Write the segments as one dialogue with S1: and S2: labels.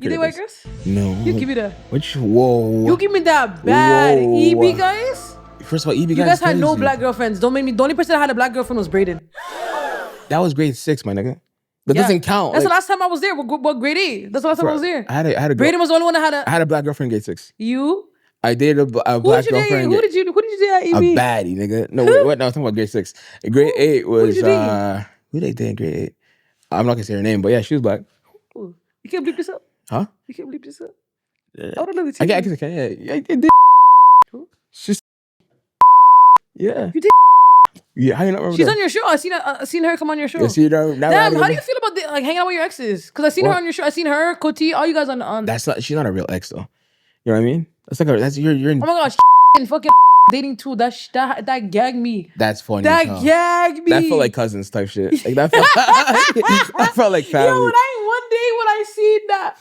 S1: You date white girls?
S2: No.
S1: You give me that.
S2: Which? Whoa.
S1: You give me that bad
S2: Whoa.
S1: EB guys.
S2: First of all, EB guys.
S1: You guys had no
S2: crazy.
S1: black girlfriends. Don't make me. The only person that had a black girlfriend was Braden.
S2: That was grade 6, my nigga. That doesn't count.
S1: That's the last time I was there. What grade 8? That's the last time I was there.
S2: I had a
S1: Braden was the only one that had a.
S2: I had a black girlfriend in grade 6.
S1: You?
S2: I dated a black girlfriend.
S1: Who did you date at EB?
S2: A baddie, nigga. No, wait, what? No, I'm talking about grade 6. Grade 8 was
S1: who
S2: who did I date in grade 8? I'm not gonna say her name, but yeah, she was black.
S1: Ooh. You can't bleep this up.
S2: Huh?
S1: You can't bleep this up.
S2: Yeah.
S1: I don't know the
S2: I
S1: team.
S2: can. Yeah, I did. She's. Yeah.
S1: You did.
S2: Yeah, how you not remember?
S1: She's
S2: that?
S1: on your show. I seen her come on your show.
S2: Yeah, see, now
S1: Damn, how do you feel about hanging out with your exes? Because I seen her on your show. I seen her, Koti, all you guys on.
S2: That's not. She's not a real ex though. You know what I mean? That's like that's you're.
S1: Oh my gosh, and fucking dating too. That gagged me.
S2: That's funny.
S1: That gagged me.
S2: That felt like cousins type shit. Like that felt. That felt like family.
S1: Yo, one day when I seen that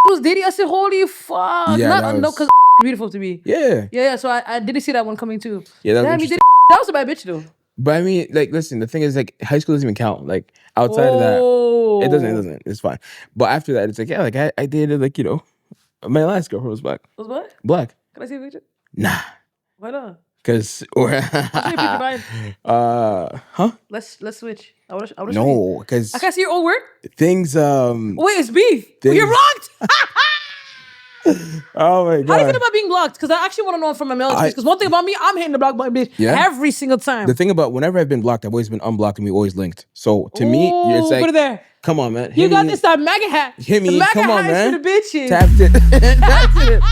S1: was dating, I said, "Holy fuck!"
S2: Yeah,
S1: no, because beautiful to me.
S2: Yeah.
S1: So I didn't see that one coming too.
S2: Yeah, that was
S1: damn, you did. That was a bad bitch though.
S2: But I mean, like, listen, the thing is, like, high school doesn't even count. Like, outside of that, it doesn't. It's fine. But after that, it's like, yeah, like, I dated, like, you know, my last girlfriend was black.
S1: Was what?
S2: Black.
S1: Can I see a picture?
S2: Nah.
S1: Why not?
S2: Because, huh?
S1: Let's switch. I want
S2: No, because
S1: I can't see your old work.
S2: Things,
S1: Wait, it's beef.
S2: things-
S1: You're blocked.
S2: Oh my god.
S1: How do you feel about being blocked? Because I actually want to know from my male experience. Because one thing about me, I'm hitting the block button, bitch, every single time.
S2: The thing about whenever I've been blocked, I've always been unblocked and we always linked. So to me, it's like,
S1: put it there.
S2: Come on, man.
S1: You got this that MAGA hat.
S2: Hit me.
S1: The MAGA
S2: Come on,
S1: hat
S2: man.
S1: is for the bitches.
S2: Tapped it. That's it.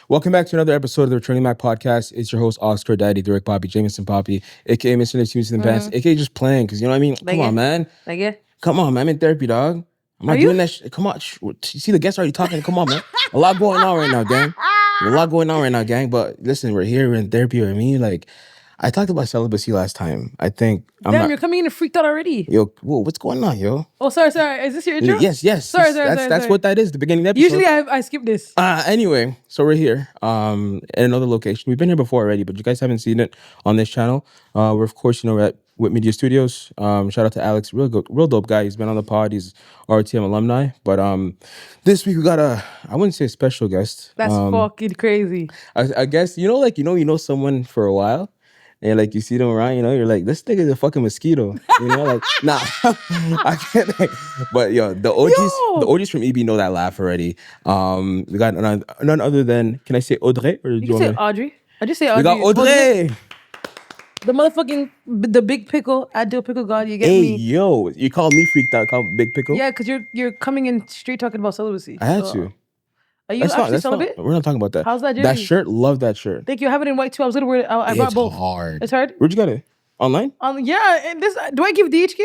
S2: Welcome back to another episode of the Returning Back Podcast. It's your host, Oscar, Daddy, Derek, Poppy, Jameson, Poppy, aka Mr. Neptunes in the past, aka just playing, because you know what I mean? Come on, man. Come on, man. I'm in therapy, dog. I'm not doing that shit. Come on. You see the guests already talking? Come on, man. A lot going on right now, gang. A lot going on right now, gang. But listen, we're here. We're in therapy with me. Like, I talked about celibacy last time. I think
S1: you're coming in and freaked out already.
S2: Yo, whoa, what's going on, yo?
S1: Oh, sorry. Is this your intro?
S2: Yes.
S1: Sorry.
S2: That's what that is, the beginning of the episode.
S1: Usually I skip this.
S2: Anyway, so we're here in another location. We've been here before already, but you guys haven't seen it on this channel. We're, of course, we're at Whip Media Studios. Shout out to Alex, real dope guy. He's been on the pod. He's ROTM alumni. But this week we got I wouldn't say a special guest.
S1: That's fucking crazy.
S2: I guess, you know someone for a while. And like you see them around, you're like, this nigga's a fucking mosquito. Like, nah, I can't. But yo, the OGs from EB know that laugh already. We got none other than, can I say Audrey? Or
S1: you can say Audrey. I just say Audrey.
S2: We got Audrey.
S1: The motherfucking, the big pickle, ideal pickle god, you get me?
S2: Hey, yo, you call me freaked out, call Big Pickle?
S1: Yeah, because you're coming in straight talking about celibacy.
S2: I had to.
S1: Are you actually celibate?
S2: We're not talking about that.
S1: How's that jersey?
S2: That shirt, love that shirt.
S1: Thank you. I have it in white too. I was gonna wear it. I brought both.
S2: It's hard.
S1: It's hard?
S2: Where'd you get it? Online?
S1: Yeah, and do I give DHK?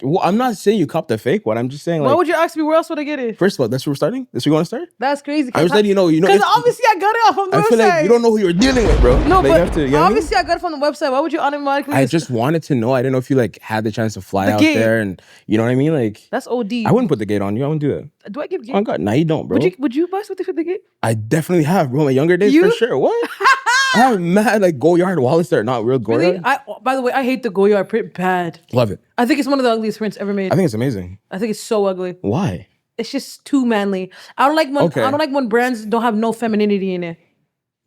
S2: Well, I'm not saying you copped the fake one. I'm just saying, like,
S1: why would you ask me where else would I get it?
S2: First of all, that's where we're starting? That's where you want to start?
S1: That's crazy.
S2: I was letting you know.
S1: Because obviously I got it off on the website.
S2: I feel like you don't know who you're dealing with, bro.
S1: No,
S2: like,
S1: but
S2: you have to,
S1: obviously I got it from the website. Why would you automatically?
S2: I just wanted to know. I didn't know if you like had the chance to fly out there, and you know what I mean. Like,
S1: that's OD.
S2: I wouldn't put the gate on you. I wouldn't do that.
S1: Do I give gate?
S2: Oh God, nah, you don't, bro.
S1: Would you buy something for the gate?
S2: I definitely have, bro. My younger days, for sure. What? I have mad like Goyard wallets that are not real Goyard.
S1: Really? By the way, I hate the Goyard print bad.
S2: Love it.
S1: I think it's one of the ugliest prints ever made.
S2: I think it's amazing.
S1: I think it's so ugly.
S2: Why?
S1: It's just too manly. I don't like when brands don't have no femininity in it.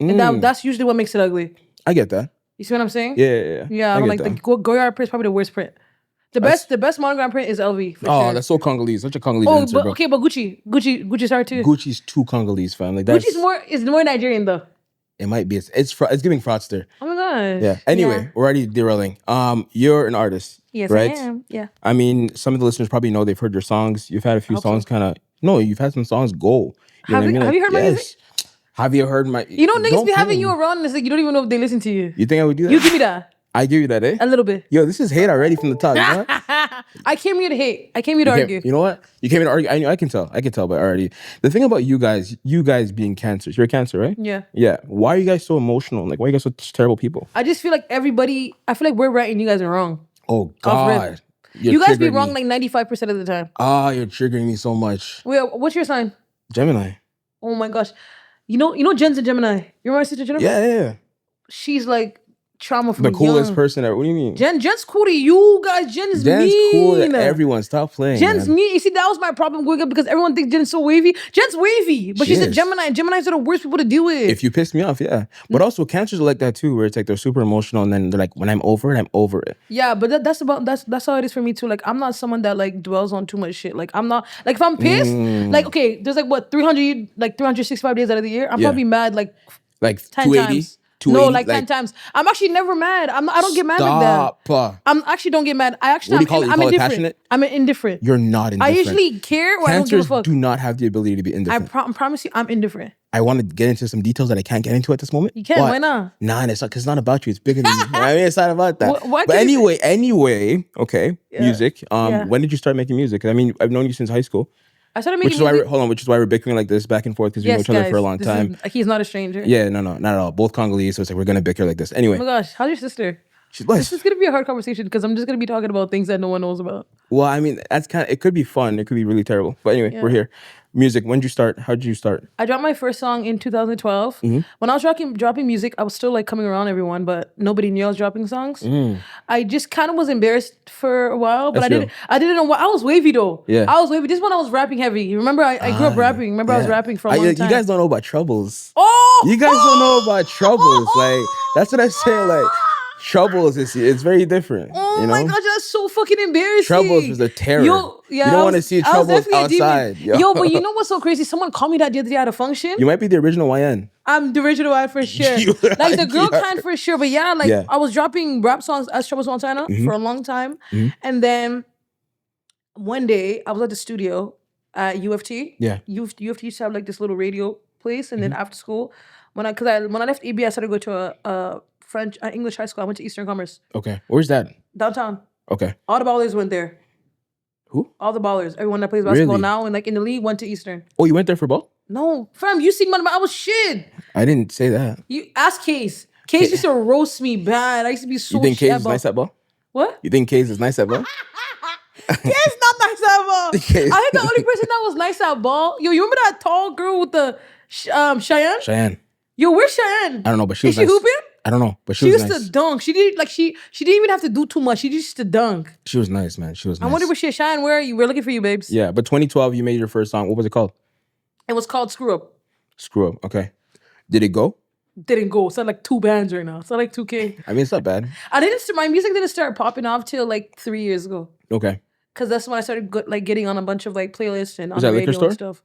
S1: And that's usually what makes it ugly.
S2: I get that.
S1: You see what I'm saying?
S2: Yeah.
S1: Yeah, I don't like the Goyard print is probably the worst print. The best monogram print is LV. For sure.
S2: That's so Congolese. Such a Congolese answer,
S1: but
S2: bro.
S1: okay, but Gucci's hard too.
S2: Gucci's too Congolese, fam. Like that's
S1: Gucci's more Nigerian though.
S2: It might be. It's giving fraudster.
S1: Oh my gosh.
S2: Yeah. Anyway, we're already derailing. You're an artist.
S1: Yes,
S2: right?
S1: I am. Yeah.
S2: I mean, some of the listeners probably know they've heard your songs. You've had a few songs you've had some songs go.
S1: Have you heard my music?
S2: Have you heard my...
S1: You know, niggas be having you around and it's like you don't even know if they listen to you.
S2: You think I would do that?
S1: You give me that.
S2: I give you that, eh?
S1: A little bit.
S2: Yo, this is hate already from the top. You know what?
S1: I came here to hate. I came here to argue.
S2: You know what? You came here to argue. I can tell, but already. The thing about you guys being cancers, you're a Cancer, right?
S1: Yeah.
S2: Yeah. Why are you guys so emotional? Like, why are you guys so terrible people?
S1: I just feel like I feel like we're right and you guys are wrong.
S2: Oh, God.
S1: You guys be wrong like 95% of the time.
S2: You're triggering me so much.
S1: Wait, what's your sign?
S2: Gemini.
S1: Oh my gosh. You know Jen's a Gemini. You remember my sister Jennifer?
S2: Yeah.
S1: She's like trauma from
S2: the coolest
S1: young.
S2: person ever. What do you mean?
S1: Jen's cool to you guys. Jen's mean.
S2: Cool to everyone. Stop playing.
S1: Jen's mean. You see, that was my problem growing up because everyone thinks Jen's so wavy. Jen's wavy, but she's a Gemini. And Geminis are the worst people to deal with.
S2: If you piss me off, yeah. But also Cancers are like that too, where it's like they're super emotional and then they're like, when I'm over it, I'm over it.
S1: Yeah, but that's how it is for me too. Like I'm not someone that like dwells on too much shit. Like I'm not like if I'm pissed, like okay, there's like what 365 days out of the year. I'm probably mad like 10 times. No, like 10 times. I'm actually never mad. I don't get mad like that. I'm actually don't get mad. I actually,
S2: what do you call it?
S1: I'm indifferent.
S2: Passionate?
S1: I'm indifferent.
S2: You're not indifferent.
S1: I usually care or I don't give a fuck.
S2: Cancers do not have the ability to be indifferent.
S1: I promise you, I'm indifferent.
S2: I want to get into some details that I can't get into at this moment.
S1: You can, why not?
S2: Nah, it's not, because it's not about you. It's bigger than you. I mean, it's not about that.
S1: But
S2: anyway, okay, music. When did you start making music? I mean, I've known you since high school.
S1: I started making music.
S2: Which is why we're bickering like this back and forth because we know each other for a long time.
S1: He's not a stranger.
S2: Yeah, no, not at all. Both Congolese, so it's like we're gonna bicker like this. Anyway.
S1: Oh my gosh, how's your sister?
S2: She's blessed.
S1: This is gonna be a hard conversation because I'm just gonna be talking about things that no one knows about.
S2: Well, I mean, it could be fun. It could be really terrible. But anyway, we're here. Music. When did you start? How did you start?
S1: I dropped my first song in 2012. When I was dropping music, I was still like coming around everyone, but nobody knew I was dropping songs. I just kind of was embarrassed for a while, but I didn't know what I was wavy though. Yeah, I was wavy. This is when I was rapping heavy. Remember, I grew up rapping. Remember, I was rapping for a long time.
S2: You guys don't know about troubles.
S1: Oh,
S2: you guys don't know about troubles. Like that's what I say. Like. Troubles it's very different.
S1: Oh my gosh, that's so fucking embarrassing.
S2: Troubles was a terror. You don't want to see Troubles outside. Yo,
S1: but you know what's so crazy? Someone called me that the other day at a function.
S2: You might be the original YN.
S1: I'm the original YN for sure. Like the girl kind for sure. But I was dropping rap songs as Troubles Montana for a long time. And then one day I was at the studio at UFT. Yeah. UFT used to have like this little radio place. And then after school, when I left EB, I started to go to a English high school. I went to Eastern Commerce.
S2: Okay. Where's that?
S1: Downtown.
S2: Okay.
S1: All the ballers went there.
S2: Who?
S1: All the ballers. Everyone that plays basketball now and like in the league went to Eastern.
S2: Oh, you went there for ball?
S1: No. Fam, you seen I was shit.
S2: I didn't say that.
S1: You ask Case. Case used to roast me bad. I used to be so shit.
S2: You think Case is nice at ball?
S1: What?
S2: You think Case is nice at ball?
S1: Case not nice at ball. I think the only person that was nice at ball. Yo, you remember that tall girl with the Cheyenne?
S2: Cheyenne.
S1: Yo, where's Cheyenne?
S2: I don't know, but she was
S1: nice. Is she hooping?
S2: I don't know, but she was nice.
S1: She used to dunk. She didn't even have to do too much. She just used to dunk.
S2: She was nice, man. She was nice.
S1: I wonder where she is. Cheyenne, where are you? We're looking for you, babes.
S2: Yeah, but 2012, you made your first song. What was it called?
S1: It was called Screw Up.
S2: Screw Up, okay. Did it go?
S1: Didn't go. It's not like 2 bands right now. It's not like 2K.
S2: I mean, it's not bad.
S1: My music didn't start popping off till like 3 years ago.
S2: Okay.
S1: Because that's when I started getting on a bunch of like playlists and on
S2: was that
S1: the radio
S2: Liquor Store?
S1: And stuff.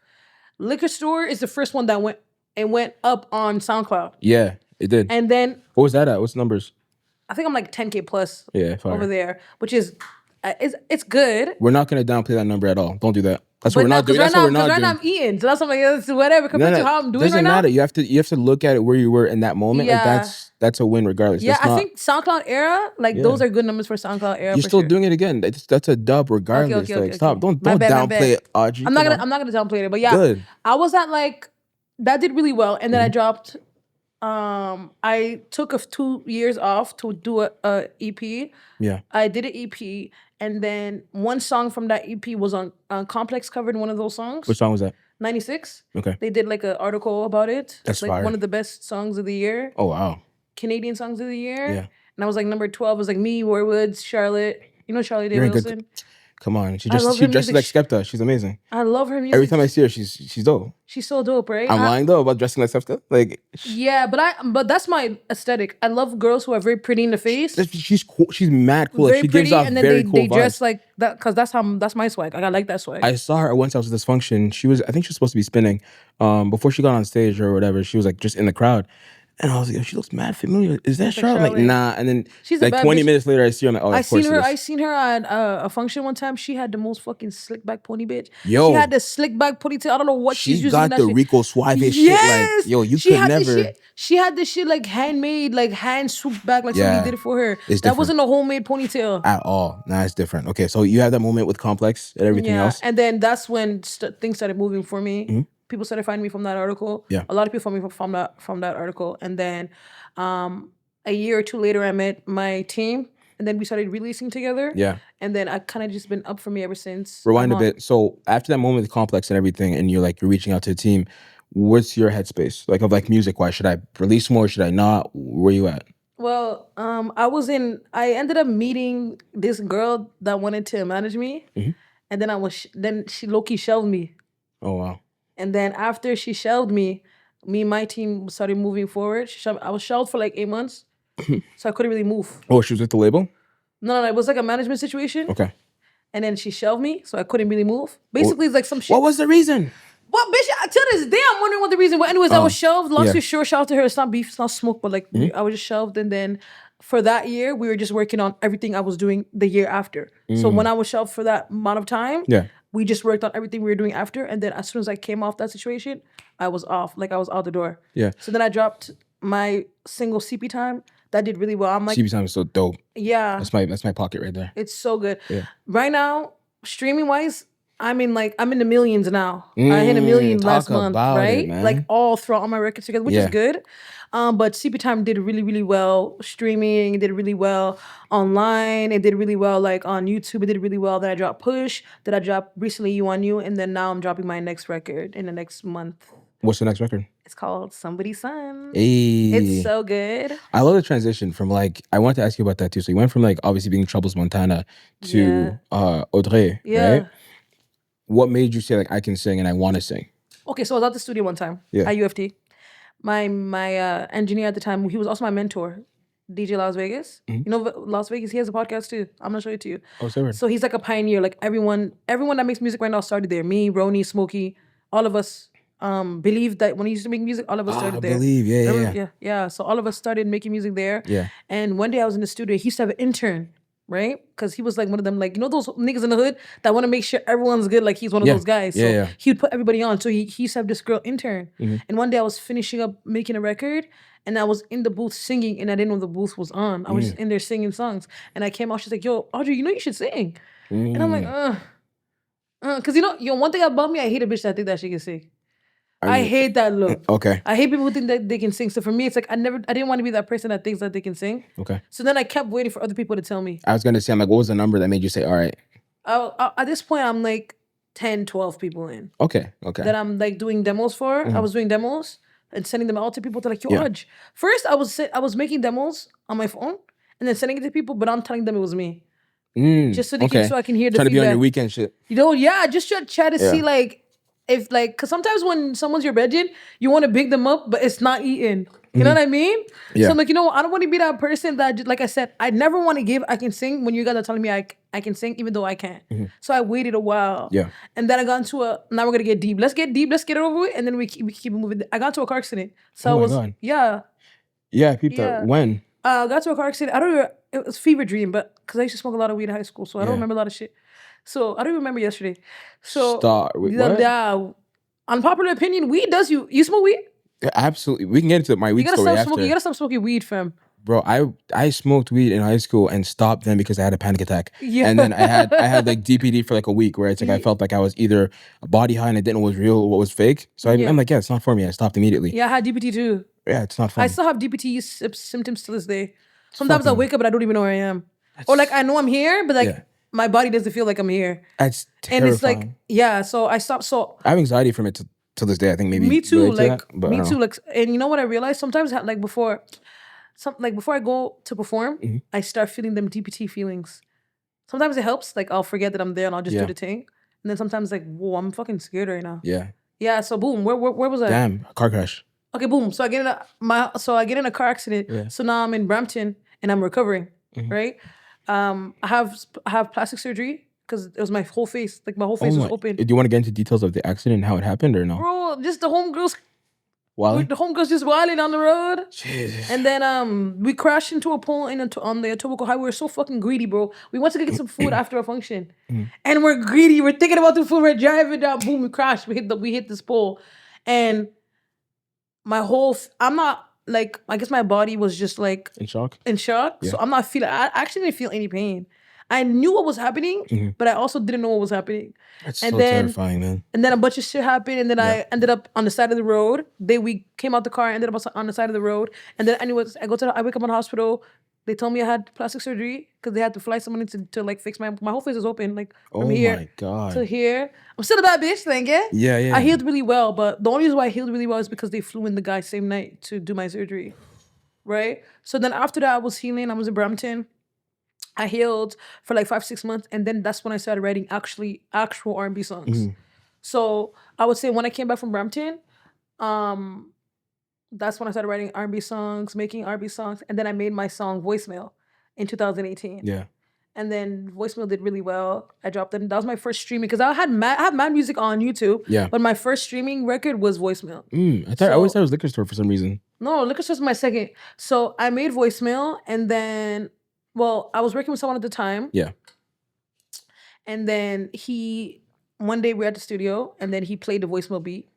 S1: Liquor Store is the first one that went up on SoundCloud.
S2: Yeah, it did.
S1: And then
S2: what was that at? What's the numbers?
S1: I think I'm like 10K plus.
S2: Yeah, fire.
S1: Over there, which is it's good.
S2: We're not gonna downplay that number at all. Don't do that. That's what we're not doing.
S1: That's what we're not doing. Right now I'm eating, so that's something like whatever compared to how I'm doing right now.
S2: Doesn't matter. You have to look at it where you were in that moment. Yeah. Like that's a win regardless.
S1: Yeah, I think SoundCloud era, those are good numbers for SoundCloud era.
S2: You're still doing it again. That's a dub regardless. Okay. Stop. Don't downplay it, Audrey.
S1: I'm not gonna downplay it, but yeah, good. I was at that did really well, and then I dropped. I took 2 years off to do a EP. Yeah, I did an EP, and then one song from that EP was on Complex covered one of those songs.
S2: Which song was that?
S1: 96.
S2: Okay.
S1: They did like an article about it.
S2: That's
S1: like
S2: fire.
S1: One of the best songs of the year.
S2: Oh wow.
S1: Canadian songs of the year. Yeah. And I was like number 12. It was like me, Warwoods, Charlotte. You know Charlotte Day Wilson?
S2: Come on, she dresses like Skepta. She's amazing.
S1: I love her music.
S2: Every time I see her, she's dope.
S1: She's so dope, right?
S2: I'm lying though about dressing like Skepta.
S1: Yeah, but that's my aesthetic. I love girls who are very pretty in the face.
S2: She's cool. She's mad cool.
S1: Very
S2: she
S1: pretty,
S2: gives off
S1: and then
S2: very cool
S1: they
S2: vibes.
S1: dress like that because that's my swag. I like that swag.
S2: I saw her once. I was at this function. I think she was supposed to be spinning. Before she got on stage or whatever, she was like just in the crowd. And I was like, she looks mad familiar. Is that Charlotte? I'm like, nah. And then she's like 20 minutes later, I see her. I'm like, oh,
S1: I seen her at a function one time. She had the most fucking slick back pony, bitch. Yo, she had the slick back ponytail. I don't know what she's using. She got the Rico Suave shit. Like, yo, you could never. She had this shit like handmade, like hand swooped back, like somebody did it for her. That wasn't a homemade ponytail
S2: at all. Nah, it's different. Okay, so you have that moment with Complex and everything else.
S1: And then that's when things started moving for me. Mm-hmm. People started finding me from that article.
S2: Yeah,
S1: a lot of people found me from that article. And then a year or two later, I met my team, and then we started releasing together.
S2: Yeah,
S1: and then I kind of just been up for me ever since.
S2: Rewind a bit. So after that moment with Complex and everything, and you're reaching out to the team, what's your headspace of music wise? Should I release more? Should I not? Where you at?
S1: Well, I ended up meeting this girl that wanted to manage me, mm-hmm. and then she low-key shelved me.
S2: Oh wow.
S1: And then after she shelved me and my team started moving forward. I was shelved for like 8 months, so I couldn't really move.
S2: Oh, she was with the label?
S1: No, it was like a management situation.
S2: Okay.
S1: And then she shelved me, so I couldn't really move. Basically, it's like some shit.
S2: What was the reason?
S1: Well, bitch, to this day, I'm wondering what the reason was. Anyways, I was shelved. Long story short, shout out to her. It's not beef, it's not smoke, but like I was just shelved. And then for that year, we were just working on everything I was doing the year after. So when I was shelved for that amount of time, we just worked on everything we were doing after. And then as soon as I came off that situation, I was off. Like I was out the door.
S2: Yeah.
S1: So then I dropped my single CP Time. That did really well. I'm like,
S2: CP Time is so dope.
S1: Yeah.
S2: That's my pocket right there.
S1: It's so good.
S2: Yeah.
S1: Right now, streaming wise, I'm in the millions now. I hit 1 million last month, right? Like all throughout all my records together, which is good. But CP Time did really, really well streaming. It did really well online. It did really well like on YouTube. It did really well. Then I dropped Push. Then I dropped recently You On You. And then now I'm dropping my next record in the next month.
S2: What's the next record?
S1: It's called Somebody's Son.
S2: Hey.
S1: It's so good.
S2: I love the transition from I wanted to ask you about that too. So you went from obviously being Troubles Montana to Audrey, right? What made you say I can sing and I want to sing?
S1: Okay, so I was at the studio one time at UFT. My engineer at the time, he was also my mentor, DJ Las Vegas. Mm-hmm. You know Las Vegas, he has a podcast too. I'm gonna show it to you.
S2: Oh, sorry.
S1: So he's like a pioneer. Like everyone that makes music right now started there. Me, Roni, Smokey, all of us believe that when he used to make music, all of us started there. Yeah. So all of us started making music there.
S2: Yeah.
S1: And one day I was in the studio. He used to have an intern. Right? Because he was like one of them, those niggas in the hood that want to make sure everyone's good. Like he's one of those guys. So he would put everybody on. So he used to have this girl intern. Mm-hmm. And one day I was finishing up making a record and I was in the booth singing and I didn't know the booth was on. I was just in there singing songs. And I came out, she's like, yo, Audrey, you should sing. And I'm like, because one thing about me, I hate a bitch that think that she can sing. I hate that look.
S2: Okay.
S1: I hate people who think that they can sing. So for me, it's like I didn't want to be that person that thinks that they can sing.
S2: Okay.
S1: So then I kept waiting for other people to tell me.
S2: I was going to say, I'm like, what was the number that made you say, all right?
S1: At this point, I'm like 10, 12 people in.
S2: Okay.
S1: That I'm doing demos for. Mm-hmm. I was doing demos and sending them out to people. They're like, yo, Audrey. First, I was making demos on my phone and then sending it to people, but I'm telling them it was me. Just so so I can hear the
S2: Trying
S1: feedback.
S2: to be on your weekend shit.
S1: Just try to see if because sometimes when someone's your virgin, you want to big them up, but it's not eating. You know what I mean?
S2: Yeah.
S1: So I'm like, I don't want to be that person that, like I said, I never want to give I can sing when you guys are telling me I can sing even though I can't. Mm-hmm. So I waited a while.
S2: Yeah.
S1: And then I got into now we're going to get deep. Let's get deep. Let's get it over with. And then we keep moving. I got into a car accident. So
S2: God.
S1: Yeah.
S2: Yeah, I peeped that. When?
S1: I got to a car accident. I don't remember. It was fever dream, but because I used to smoke a lot of weed in high school. So I don't remember a lot of shit. So I don't remember yesterday. So
S2: Stop. Wait, what?
S1: Unpopular opinion, weed does you smoke weed?
S2: Yeah, absolutely. We can get into my weed story after.
S1: You gotta stop smoking weed, fam.
S2: Bro, I smoked weed in high school and stopped then because I had a panic attack. Yeah. And then I had DPD for a week where it's I felt like I was either a body high and I didn't know what was real or what was fake. So I'm like, it's not for me. I stopped immediately.
S1: Yeah, I had DPT too.
S2: Yeah, it's not fun.
S1: I still have DPT symptoms to this day. Sometimes I wake up and I don't even know where I am. Or I know I'm here, but my body doesn't feel like I'm here.
S2: That's terrifying.
S1: And it's so I stopped. So
S2: I have anxiety from it to this day. I think maybe
S1: me too. Me too. And you know what I realized? Sometimes before I go to perform, I start feeling them DPT feelings. Sometimes it helps. I'll forget that I'm there and I'll just do the thing. And then sometimes whoa, I'm fucking scared right now.
S2: Yeah.
S1: Yeah. So boom, where was I?
S2: Damn, a car crash.
S1: Okay, boom. So I get in a car accident. Yeah. So now I'm in Brampton and I'm recovering. Mm-hmm. Right. I have plastic surgery because it was my whole face. My whole face was open.
S2: Do you want to get into details of the accident and how it happened or no?
S1: Bro, just the homegirls
S2: Wilding?
S1: The homegirls just wilding on the road.
S2: Jesus.
S1: And then we crashed into a pole on the Etobicoke Highway. We were so fucking greedy, bro. We went to get some food after a function. And we're greedy. We're thinking about the food. We're driving down. Boom, we crashed. We hit this pole. And my whole... I'm not... Like, I guess my body was just like...
S2: In shock?
S1: Yeah. So I'm not feeling... I actually didn't feel any pain. I knew what was happening, but I also didn't know what was happening.
S2: That's so terrifying, man.
S1: And then a bunch of shit happened, and then I ended up on the side of the road. We came out the car, ended up on the side of the road. And then anyways, I wake up in the hospital. They told me I had plastic surgery because they had to fly someone to like fix my whole face is open, like from here to here. I'm still a bad bitch, thank you.
S2: Yeah.
S1: I healed really well, but the only reason why I healed really well is because they flew in the guy same night to do my surgery, right? So then after that, I was healing. I was in Brampton. I healed for like 5-6 months, and then that's when I started writing actual R&B songs. So I would say when I came back from Brampton, that's when I started writing R&B songs, making R&B songs, and then I made my song Voicemail in 2018.
S2: Yeah.
S1: And then Voicemail did really well. I dropped it. That was my first streaming because I had mad music on YouTube. Yeah. But my first streaming record was Voicemail.
S2: I always thought it was Liquor Store for some reason.
S1: No, Liquor Store's my second. So I made Voicemail, and then, well, I was working with someone at the time.
S2: Yeah.
S1: And then one day we were at the studio, and then he played the Voicemail beat.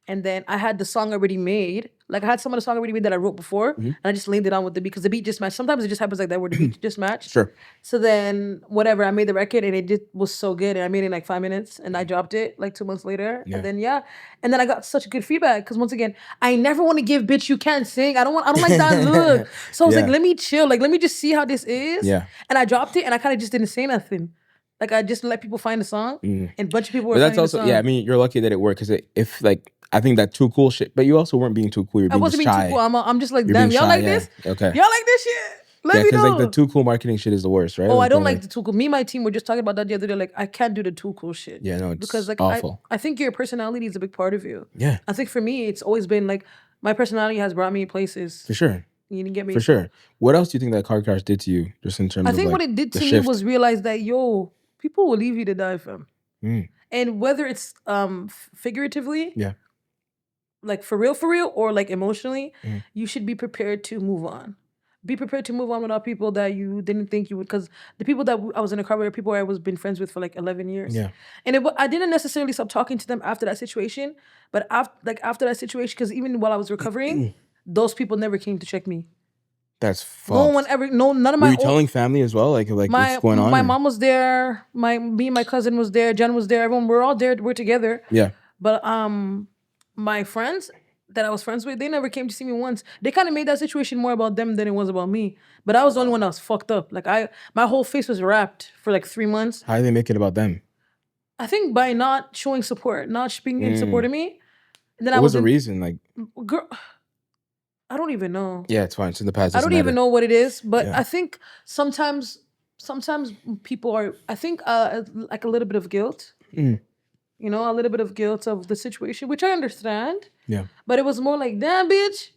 S1: And then I had the song already made. Like, I had some of the song already made that I wrote before. And I just laid it on with the beat because the beat just matched. Sometimes it just happens like that where the beat just matched.
S2: Sure.
S1: So then, whatever, I made the record and it just was so good. And I made it in like 5 minutes and I dropped it like 2 months later. Yeah. And then, And then I got such good feedback because once again, I never want to give bitch you can't sing. I don't like that look. So I was like, let me chill. Like, let me just see how this is. Yeah. And I dropped it and I kind of just didn't say nothing. Like, I just let people find the song and a bunch of people were finding the song.
S2: I mean, you're lucky that it worked because if like, I think that too cool shit, but you also weren't being too cool. You're being just shy. I wasn't being too cool. I'm just like, damn, y'all like this? Okay. Y'all like this shit? Let me know. Because like the too cool marketing shit is the worst, right?
S1: Oh, I don't like the too cool. Me and my team were just talking about that the other day. Like, I can't do the too cool shit.
S2: Yeah, no, it's
S1: because like
S2: awful.
S1: I think your personality is a big part of you.
S2: Yeah.
S1: I think for me, it's always been like my personality has brought me places.
S2: For sure.
S1: You didn't get me?
S2: For sure. What else do you think that car crash did to you, just in terms of
S1: I think
S2: like,
S1: what it did to me was realize that, people will leave you to die, fam. And whether it's figuratively, like for real, or like emotionally, you should be prepared to move on. Be prepared to move on without people that you didn't think you would. Because the people that I was in a car with are people I was been friends with for like 11 years. Yeah. And I didn't necessarily stop talking to them after that situation. But after that situation, because even while I was recovering, those people never came to check me.
S2: That's fucked.
S1: No one ever. No, none of my.
S2: Were you telling family as well? Like what's going on?
S1: My mom was there. Me and my cousin was there. Jen was there. Everyone. We're all there. We're together. Yeah. But my friends that I was friends with, they never came to see me once. They kind of made that situation more about them than it was about me. But I was the only one that was fucked up. Like my whole face was wrapped for like 3 months.
S2: How did they make it about them?
S1: I think by not showing support, not being in support of me.
S2: And then what was the reason? Like,
S1: girl, I don't even know.
S2: Yeah, it's fine. It's in the past.
S1: I don't even know what it is, but I think sometimes people are. I think like a little bit of guilt. You know, a little bit of guilt of the situation, which I understand. Yeah. But it was more like, damn, bitch,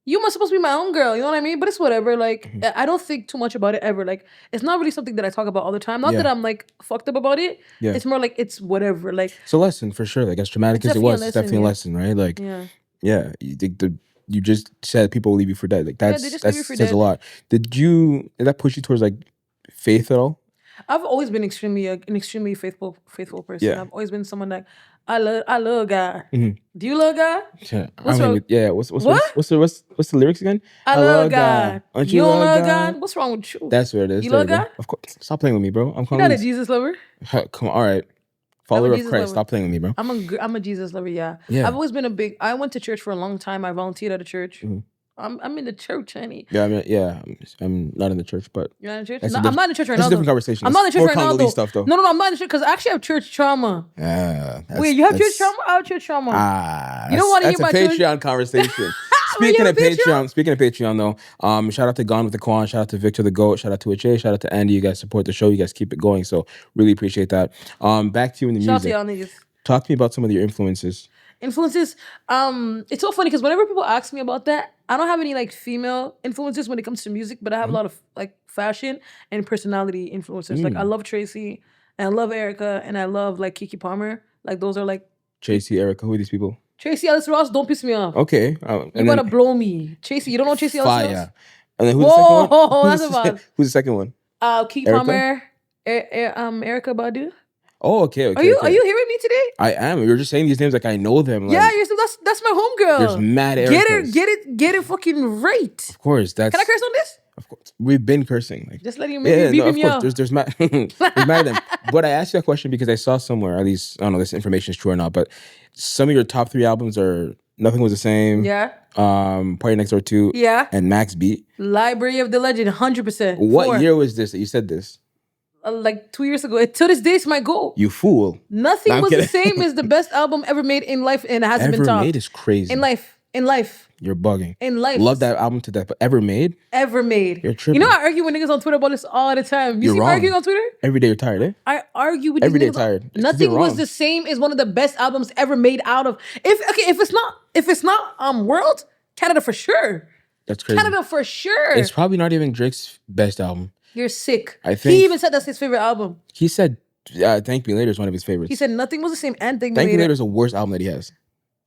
S1: you must supposed to be my own girl. You know what I mean? But it's whatever. Like, I don't think too much about it ever. Like, it's not really something that I talk about all the time. Not that I'm like fucked up about it. Yeah. It's more like it's whatever. Like,
S2: it's a lesson for sure. Like, as traumatic as it was, it's definitely a lesson, right? Like, yeah. You just said people will leave you for dead. Like that says a lot. Did that push you towards like faith at all?
S1: I've always been an extremely faithful person. Yeah. I've always been someone that I love God. Do you love God?
S2: Yeah. What's the lyrics again?
S1: I love God. You don't love God? What's wrong with you?
S2: That's what it is.
S1: You love God?
S2: Of course. Stop playing with me, bro.
S1: You're not a Jesus lover?
S2: Come on. All right. Follower of Christ. Lover. Stop playing with me, bro.
S1: I'm a Jesus lover, yeah. I've always been I went to church for a long time. I volunteered at a church. I'm in the church, honey.
S2: Yeah, I'm not in the church, but...
S1: You're not in church? No, I'm not in the church right now,
S2: That's a different conversation.
S1: I'm not in the church right now, though.
S2: Stuff, though.
S1: No, I'm not in the church, because I actually have church trauma. Wait, you have church trauma? I have church trauma. You don't want to hear my church?
S2: That's a Patreon conversation. Speaking of Patreon, though, shout out to Gone with the Quan, shout out to Victor the Goat, shout out to Audrey, shout out to Andy. You guys support the show. You guys keep it going, so really appreciate that. Back to you in the music.
S1: Shout out to y'all niggas.
S2: Talk to me about some of your influences.
S1: It's so funny because whenever people ask me about that, I don't have any like female influences when it comes to music, but I have a lot of like fashion and personality influencers. Like I love Tracee and I love Erica and I love like Keke Palmer. Like those are like
S2: Tracee, Erica, who are these people?
S1: Tracee Ellis Ross, don't piss me off.
S2: Okay.
S1: You gotta blow me. Tracee, you don't know Tracee Ellis Ross?
S2: And then who's the second one?
S1: That's about.
S2: Who's the second one?
S1: Keep Palmer, Erykah Badu.
S2: Oh, okay.
S1: Are you hearing me today?
S2: I am. You're just saying these names like I know them. Like,
S1: yeah, that's my homegirl.
S2: There's mad Erykahs.
S1: Get it fucking right.
S2: Of course, that's.
S1: Can I curse on this?
S2: Of course, we've been cursing. Like,
S1: just letting you beep
S2: of
S1: me
S2: course.
S1: up.
S2: There's mad of them. But I asked you that question because I saw somewhere, at least I don't know if this information is true or not, but some of your top 3 albums are Nothing Was the Same.
S1: Yeah.
S2: Party Next Door 2.
S1: Yeah.
S2: And Max Beat.
S1: Library of the Legend, 100%.
S2: What year was this that you said this?
S1: Like 2 years ago. To this day, it's my goal.
S2: You fool.
S1: Nothing Was the Same is the best album ever made in life, and it hasn't been topped.
S2: Ever made is crazy.
S1: In life. You're
S2: bugging.
S1: In life.
S2: Love that album to death, but ever made?
S1: Ever made.
S2: You're tripping.
S1: You know I argue with niggas on Twitter about this all the time. You see me arguing on Twitter?
S2: Every day you're tired, eh?
S1: I argue with
S2: every
S1: these
S2: day
S1: niggas.
S2: tired.
S1: Nothing Was the Same is one of the best albums ever made out of. If it's not World, Canada for sure.
S2: That's crazy.
S1: Canada for sure.
S2: It's probably not even Drake's best album.
S1: You're sick.
S2: I think
S1: he even said that's his favorite album.
S2: He said Thank Me Later is one of his favorites.
S1: He said Nothing Was the Same and Thank
S2: Me Later is the worst album that he has.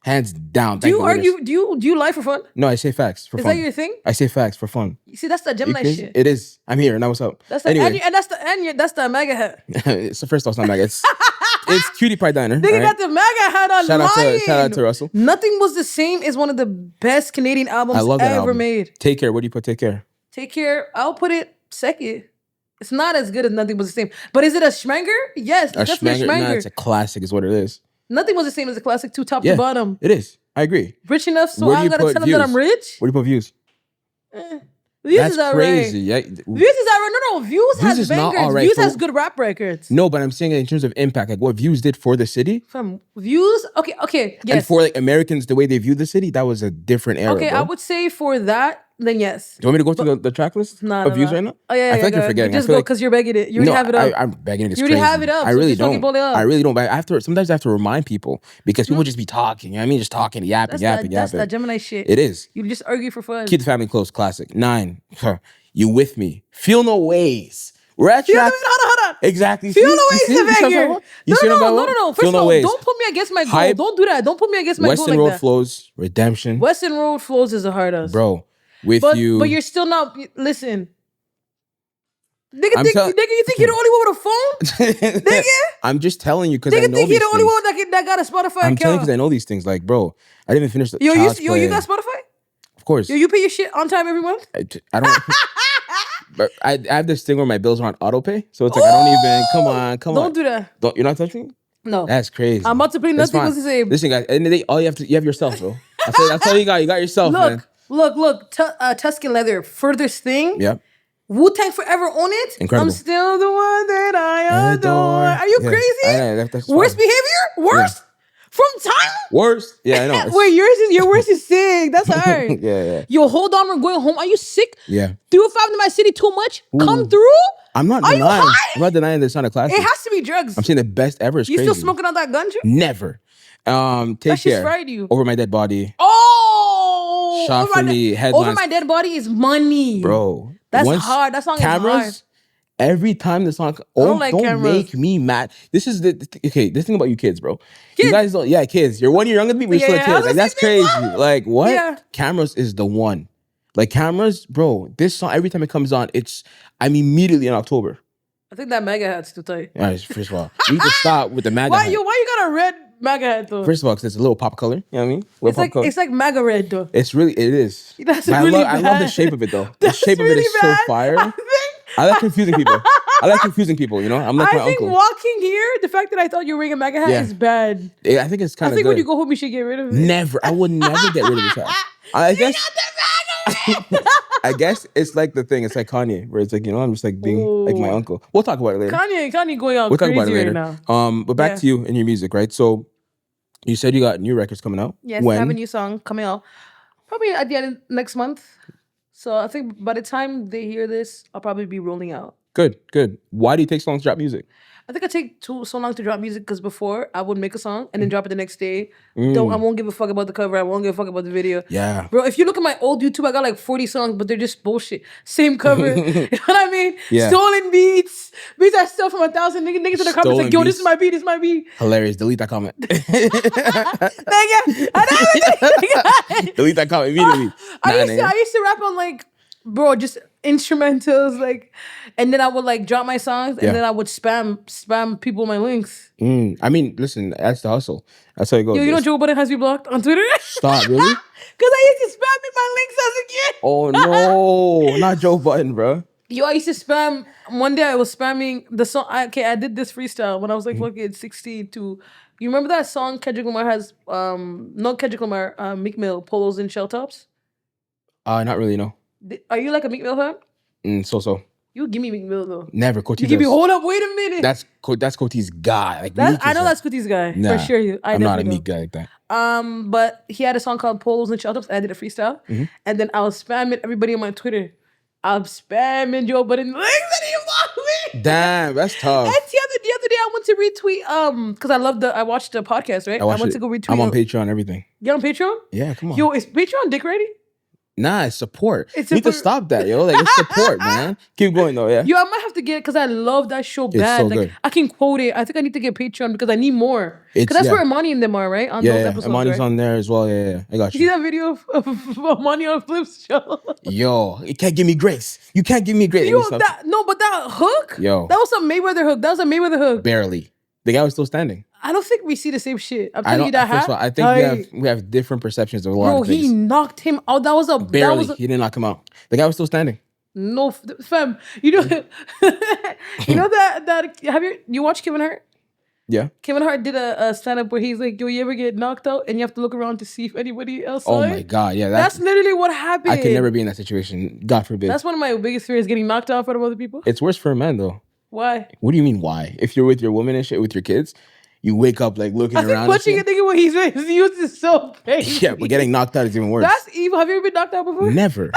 S2: Hands down.
S1: Do you argue? Do you lie for fun?
S2: No, I say facts for fun.
S1: Is that your thing?
S2: I say facts for fun.
S1: You see, that's the Gemini shit.
S2: It is. I'm here. Now what's up?
S1: That's the anyway. That's the MAGA hat.
S2: So first off, it's not MAGA. It's Cutie Pie Diner.
S1: Nigga got the MAGA hat on.
S2: Shout out to Russell.
S1: Nothing Was the Same is one of the best Canadian albums ever made.
S2: Take Care. Where do you put Take Care?
S1: Take Care. I'll put it second. It's not as good as Nothing Was the Same. But is it a schmanger? Yes, it's definitely a schmanger.
S2: No, it's a classic is what it is.
S1: Nothing Was the Same as a classic too, top to bottom.
S2: It is. I agree.
S1: Rich enough so I gotta tell him that I'm rich?
S2: Where do you put Views?
S1: Views is crazy.
S2: Yeah.
S1: Views is alright. No. Views has bangers. Views has good rap records.
S2: No, but I'm saying in terms of impact, like what Views did for the city.
S1: From Views? Okay, yes.
S2: And for like Americans, the way they view the city, that was a different era.
S1: Okay,
S2: bro.
S1: I would say for that, then yes.
S2: Do you want me to go through the track list of Views right now?
S1: Oh yeah,
S2: I feel like you're forgetting.
S1: Just go because you're begging it. You already have it up.
S2: I'm begging it.
S1: You already have it up.
S2: I really don't. I really don't. But sometimes I have to remind people because people just be talking. I mean, just talking, yapping.
S1: That's that Gemini shit.
S2: It is.
S1: You just argue for fun.
S2: Keep the Family Close. Classic. 9. You With Me. Feel No Ways. We're at track.
S1: Hold on.
S2: Exactly.
S1: Feel No Ways is a banger. No. First of all, don't put me against my goal. Don't do that. Don't put me against my goal like that.
S2: Western Road Flows. Redemption.
S1: Western Road Flows is a hard ass.
S2: Bro.
S1: But you're still not. Listen. Nigga, you think you're the only one with a phone? Nigga?
S2: I'm just telling you because I know these
S1: think you're the only one that got a Spotify account?
S2: I'm telling you because I know these things. Like, bro, I didn't even finish the
S1: you got Spotify?
S2: Of course.
S1: You pay your shit on time every month?
S2: I don't. But I have this thing where my bills are on auto pay, so it's like I don't even. Come on.
S1: Don't do that.
S2: You're not touching me?
S1: No.
S2: That's crazy.
S1: I'm about to put Nothing Was the Same.
S2: Listen, guys, and you have yourself, bro. That's all you got. You got yourself, man.
S1: Look. Tuscan Leather, Furthest Thing.
S2: Yep.
S1: Wu-Tang Forever on it.
S2: Incredible.
S1: I'm still the one that I adore. Are you crazy?
S2: That's
S1: Worst behavior? Worst? Yeah. From time?
S2: Worst? Yeah, I know.
S1: Wait, your worst is sick. That's hard.
S2: Yeah.
S1: Yo, hold on, we're going home. Are you sick?
S2: Yeah.
S1: 305 to my city too much? Ooh. Come through?
S2: I'm not denying. I'm not denying this on a classic.
S1: It has to be drugs.
S2: I'm saying the best ever is
S1: you
S2: crazy.
S1: Still smoking on that ganja?
S2: Never. Take Care. Fried you. Over My Dead Body.
S1: Oh!
S2: Shot For Me. Headlines.
S1: Over My Dead Body is money.
S2: Bro.
S1: That's hard. That song is hard.
S2: Every time the song, don't make me mad. This is this thing about you kids, bro. Kids. You guys don't, kids. You're 1 year younger than me, but you're still a kid. Like, that's crazy. Like, what? Yeah. Cameras is the one. Like, Cameras, bro, this song, every time it comes on, I'm immediately in October.
S1: I think that MAGA hat's too tight.
S2: All right, first of all, we need to stop with the MAGA hat.
S1: Why you got a red MAGA hat, though?
S2: First of all, because it's a little pop color. You know what I mean?
S1: It's like MAGA red, though.
S2: It is.
S1: That's really bad.
S2: I love the shape of it, though. The shape of it is so fire. I like confusing people. You know, I'm like my uncle. I think
S1: walking here, the fact that I thought you were wearing a MAGA hat is bad.
S2: I think it's kind of.
S1: I think when you go home, you should get rid of it.
S2: Never. I would never get rid of this hat. I guess. I guess it's like the thing. It's like Kanye, where it's like, you know, I'm just like being like my uncle. We'll talk about it later.
S1: Kanye going out. We'll talk about it later. Right
S2: now. But back to you and your music, right? So you said you got new records coming out.
S1: Yes, I have a new song coming out probably at the end of next month. So I think by the time they hear this, I'll probably be rolling out.
S2: Good. Why do you take so long to drop music?
S1: I think I take so long to drop music because before I would make a song and then drop it the next day. I won't give a fuck about the cover. I won't give a fuck about the video.
S2: Yeah.
S1: Bro, if you look at my old YouTube, I got like 40 songs, but they're just bullshit. Same cover. You know what I mean?
S2: Yeah.
S1: Stolen beats. Beats I stole from 1,000 niggas in the comments like, yo, this is my beat, this is my beat.
S2: Hilarious. Delete that comment. Delete that comment immediately.
S1: I used to rap on like, bro, just instrumentals, like, and then I would like drop my songs and then I would spam people my links.
S2: I mean, listen, that's the hustle. That's how it goes.
S1: Yo, you know Joe Budden has me blocked on Twitter?
S2: Stop, really?
S1: Because I used to spam in my links as a kid.
S2: Oh no, not Joe Budden, bro.
S1: Yo, I used to spam. One day I was spamming the song. I did this freestyle when I was like fucking 16 to. You remember that song Kendrick Lamar has? Not Kendrick Lamar. Meek Mill, Polos and Shell Tops.
S2: Not really. No.
S1: Are you like a Meek Mill fan?
S2: So.
S1: You give me Meek Mill though.
S2: Never. Coty.
S1: You give me. Hold up. Wait a minute.
S2: That's Coty's guy. Like
S1: I know that's Coty's guy for sure.
S2: I'm not a Meek guy like that.
S1: But he had a song called Polos and Shell Tops. And I did a freestyle, and then I was spamming everybody on my Twitter. I'm spamming Joe Budden links and he blocked me.
S2: Damn, that's tough.
S1: And the other day I went to retweet because I watched the podcast, right? I went to go retweet.
S2: I'm on Patreon, everything.
S1: You're on Patreon?
S2: Yeah, come on.
S1: Yo, is Patreon dick ready?
S2: Nah, it's support. You need to stop that, yo. Like, it's support, man. Keep going, though, yeah?
S1: Yo, I might have to get it because I love that show bad.
S2: So
S1: like,
S2: good.
S1: I can quote it. I think I need to get Patreon because I need more. Because that's where Imani and them are, right? On those episodes,
S2: Imani's
S1: right?
S2: on there as well. Yeah. I got you.
S1: See that video of Imani on Flip's show?
S2: Yo, you can't give me grace. You can't give me grace.
S1: Yo, but that hook?
S2: Yo.
S1: That was a Mayweather hook. That was a Mayweather hook.
S2: Barely. The guy was still standing.
S1: I don't think we see the same shit. I'm telling you that.
S2: First of all, I think we have different perceptions of a lot of things.
S1: Bro, he knocked him out. That was a
S2: barely. He didn't knock him out. The guy was still standing.
S1: No, fam. You know, that have you watched Kevin Hart?
S2: Yeah.
S1: Kevin Hart did a stand up where he's like, yo, you ever get knocked out and you have to look around to see if anybody else saw
S2: it? Oh my God, yeah.
S1: That's literally what happened.
S2: I could never be in that situation. God forbid.
S1: That's one of my biggest fears, getting knocked out in front of other people.
S2: It's worse for a man though.
S1: Why?
S2: What do you mean why? If you're with your woman and shit, with your kids, you wake up like looking around.
S1: I think punching a nigga when he's used is so crazy.
S2: Yeah, but getting knocked out is even worse.
S1: That's evil. Have you ever been knocked out before?
S2: Never.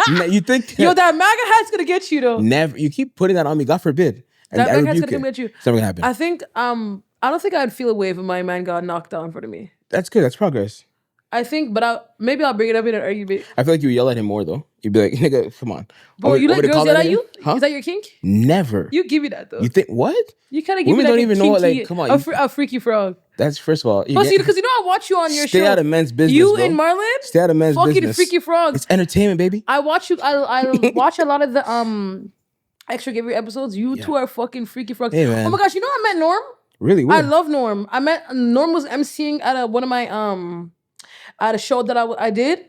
S2: You think
S1: yo, that MAGA hat's gonna get you though.
S2: Never. You keep putting that on me. God forbid.
S1: And that MAGA hat's gonna come at you.
S2: It's never gonna happen.
S1: I think I don't think I'd feel a way if my man got knocked out in front of me.
S2: That's good. That's progress.
S1: I think, but maybe I'll bring it up in an argument.
S2: I feel like you yell at him more though. You'd be like, "Nigga, come on."
S1: Bro, you let girls yell at you?
S2: Huh?
S1: Is that your kink?
S2: Never.
S1: You give me that though.
S2: You think what?
S1: You kind of give
S2: Women
S1: me that.
S2: don't even know. Like, come on,
S1: a freaky frog.
S2: That's first of all.
S1: Plus, because you know I watch you on your show.
S2: Stay out of men's business.
S1: You
S2: bro.
S1: and Marlon.
S2: Stay out of men's business.
S1: Fucking freaky frogs.
S2: It's entertainment, baby.
S1: I watch you. I watch a lot of the Extra Gabriel episodes. You two are fucking freaky frogs.
S2: Hey, man.
S1: Oh my gosh, you know I met Norm.
S2: Really?
S1: I love Norm. Norm was emceeing at one of my at a show that I did,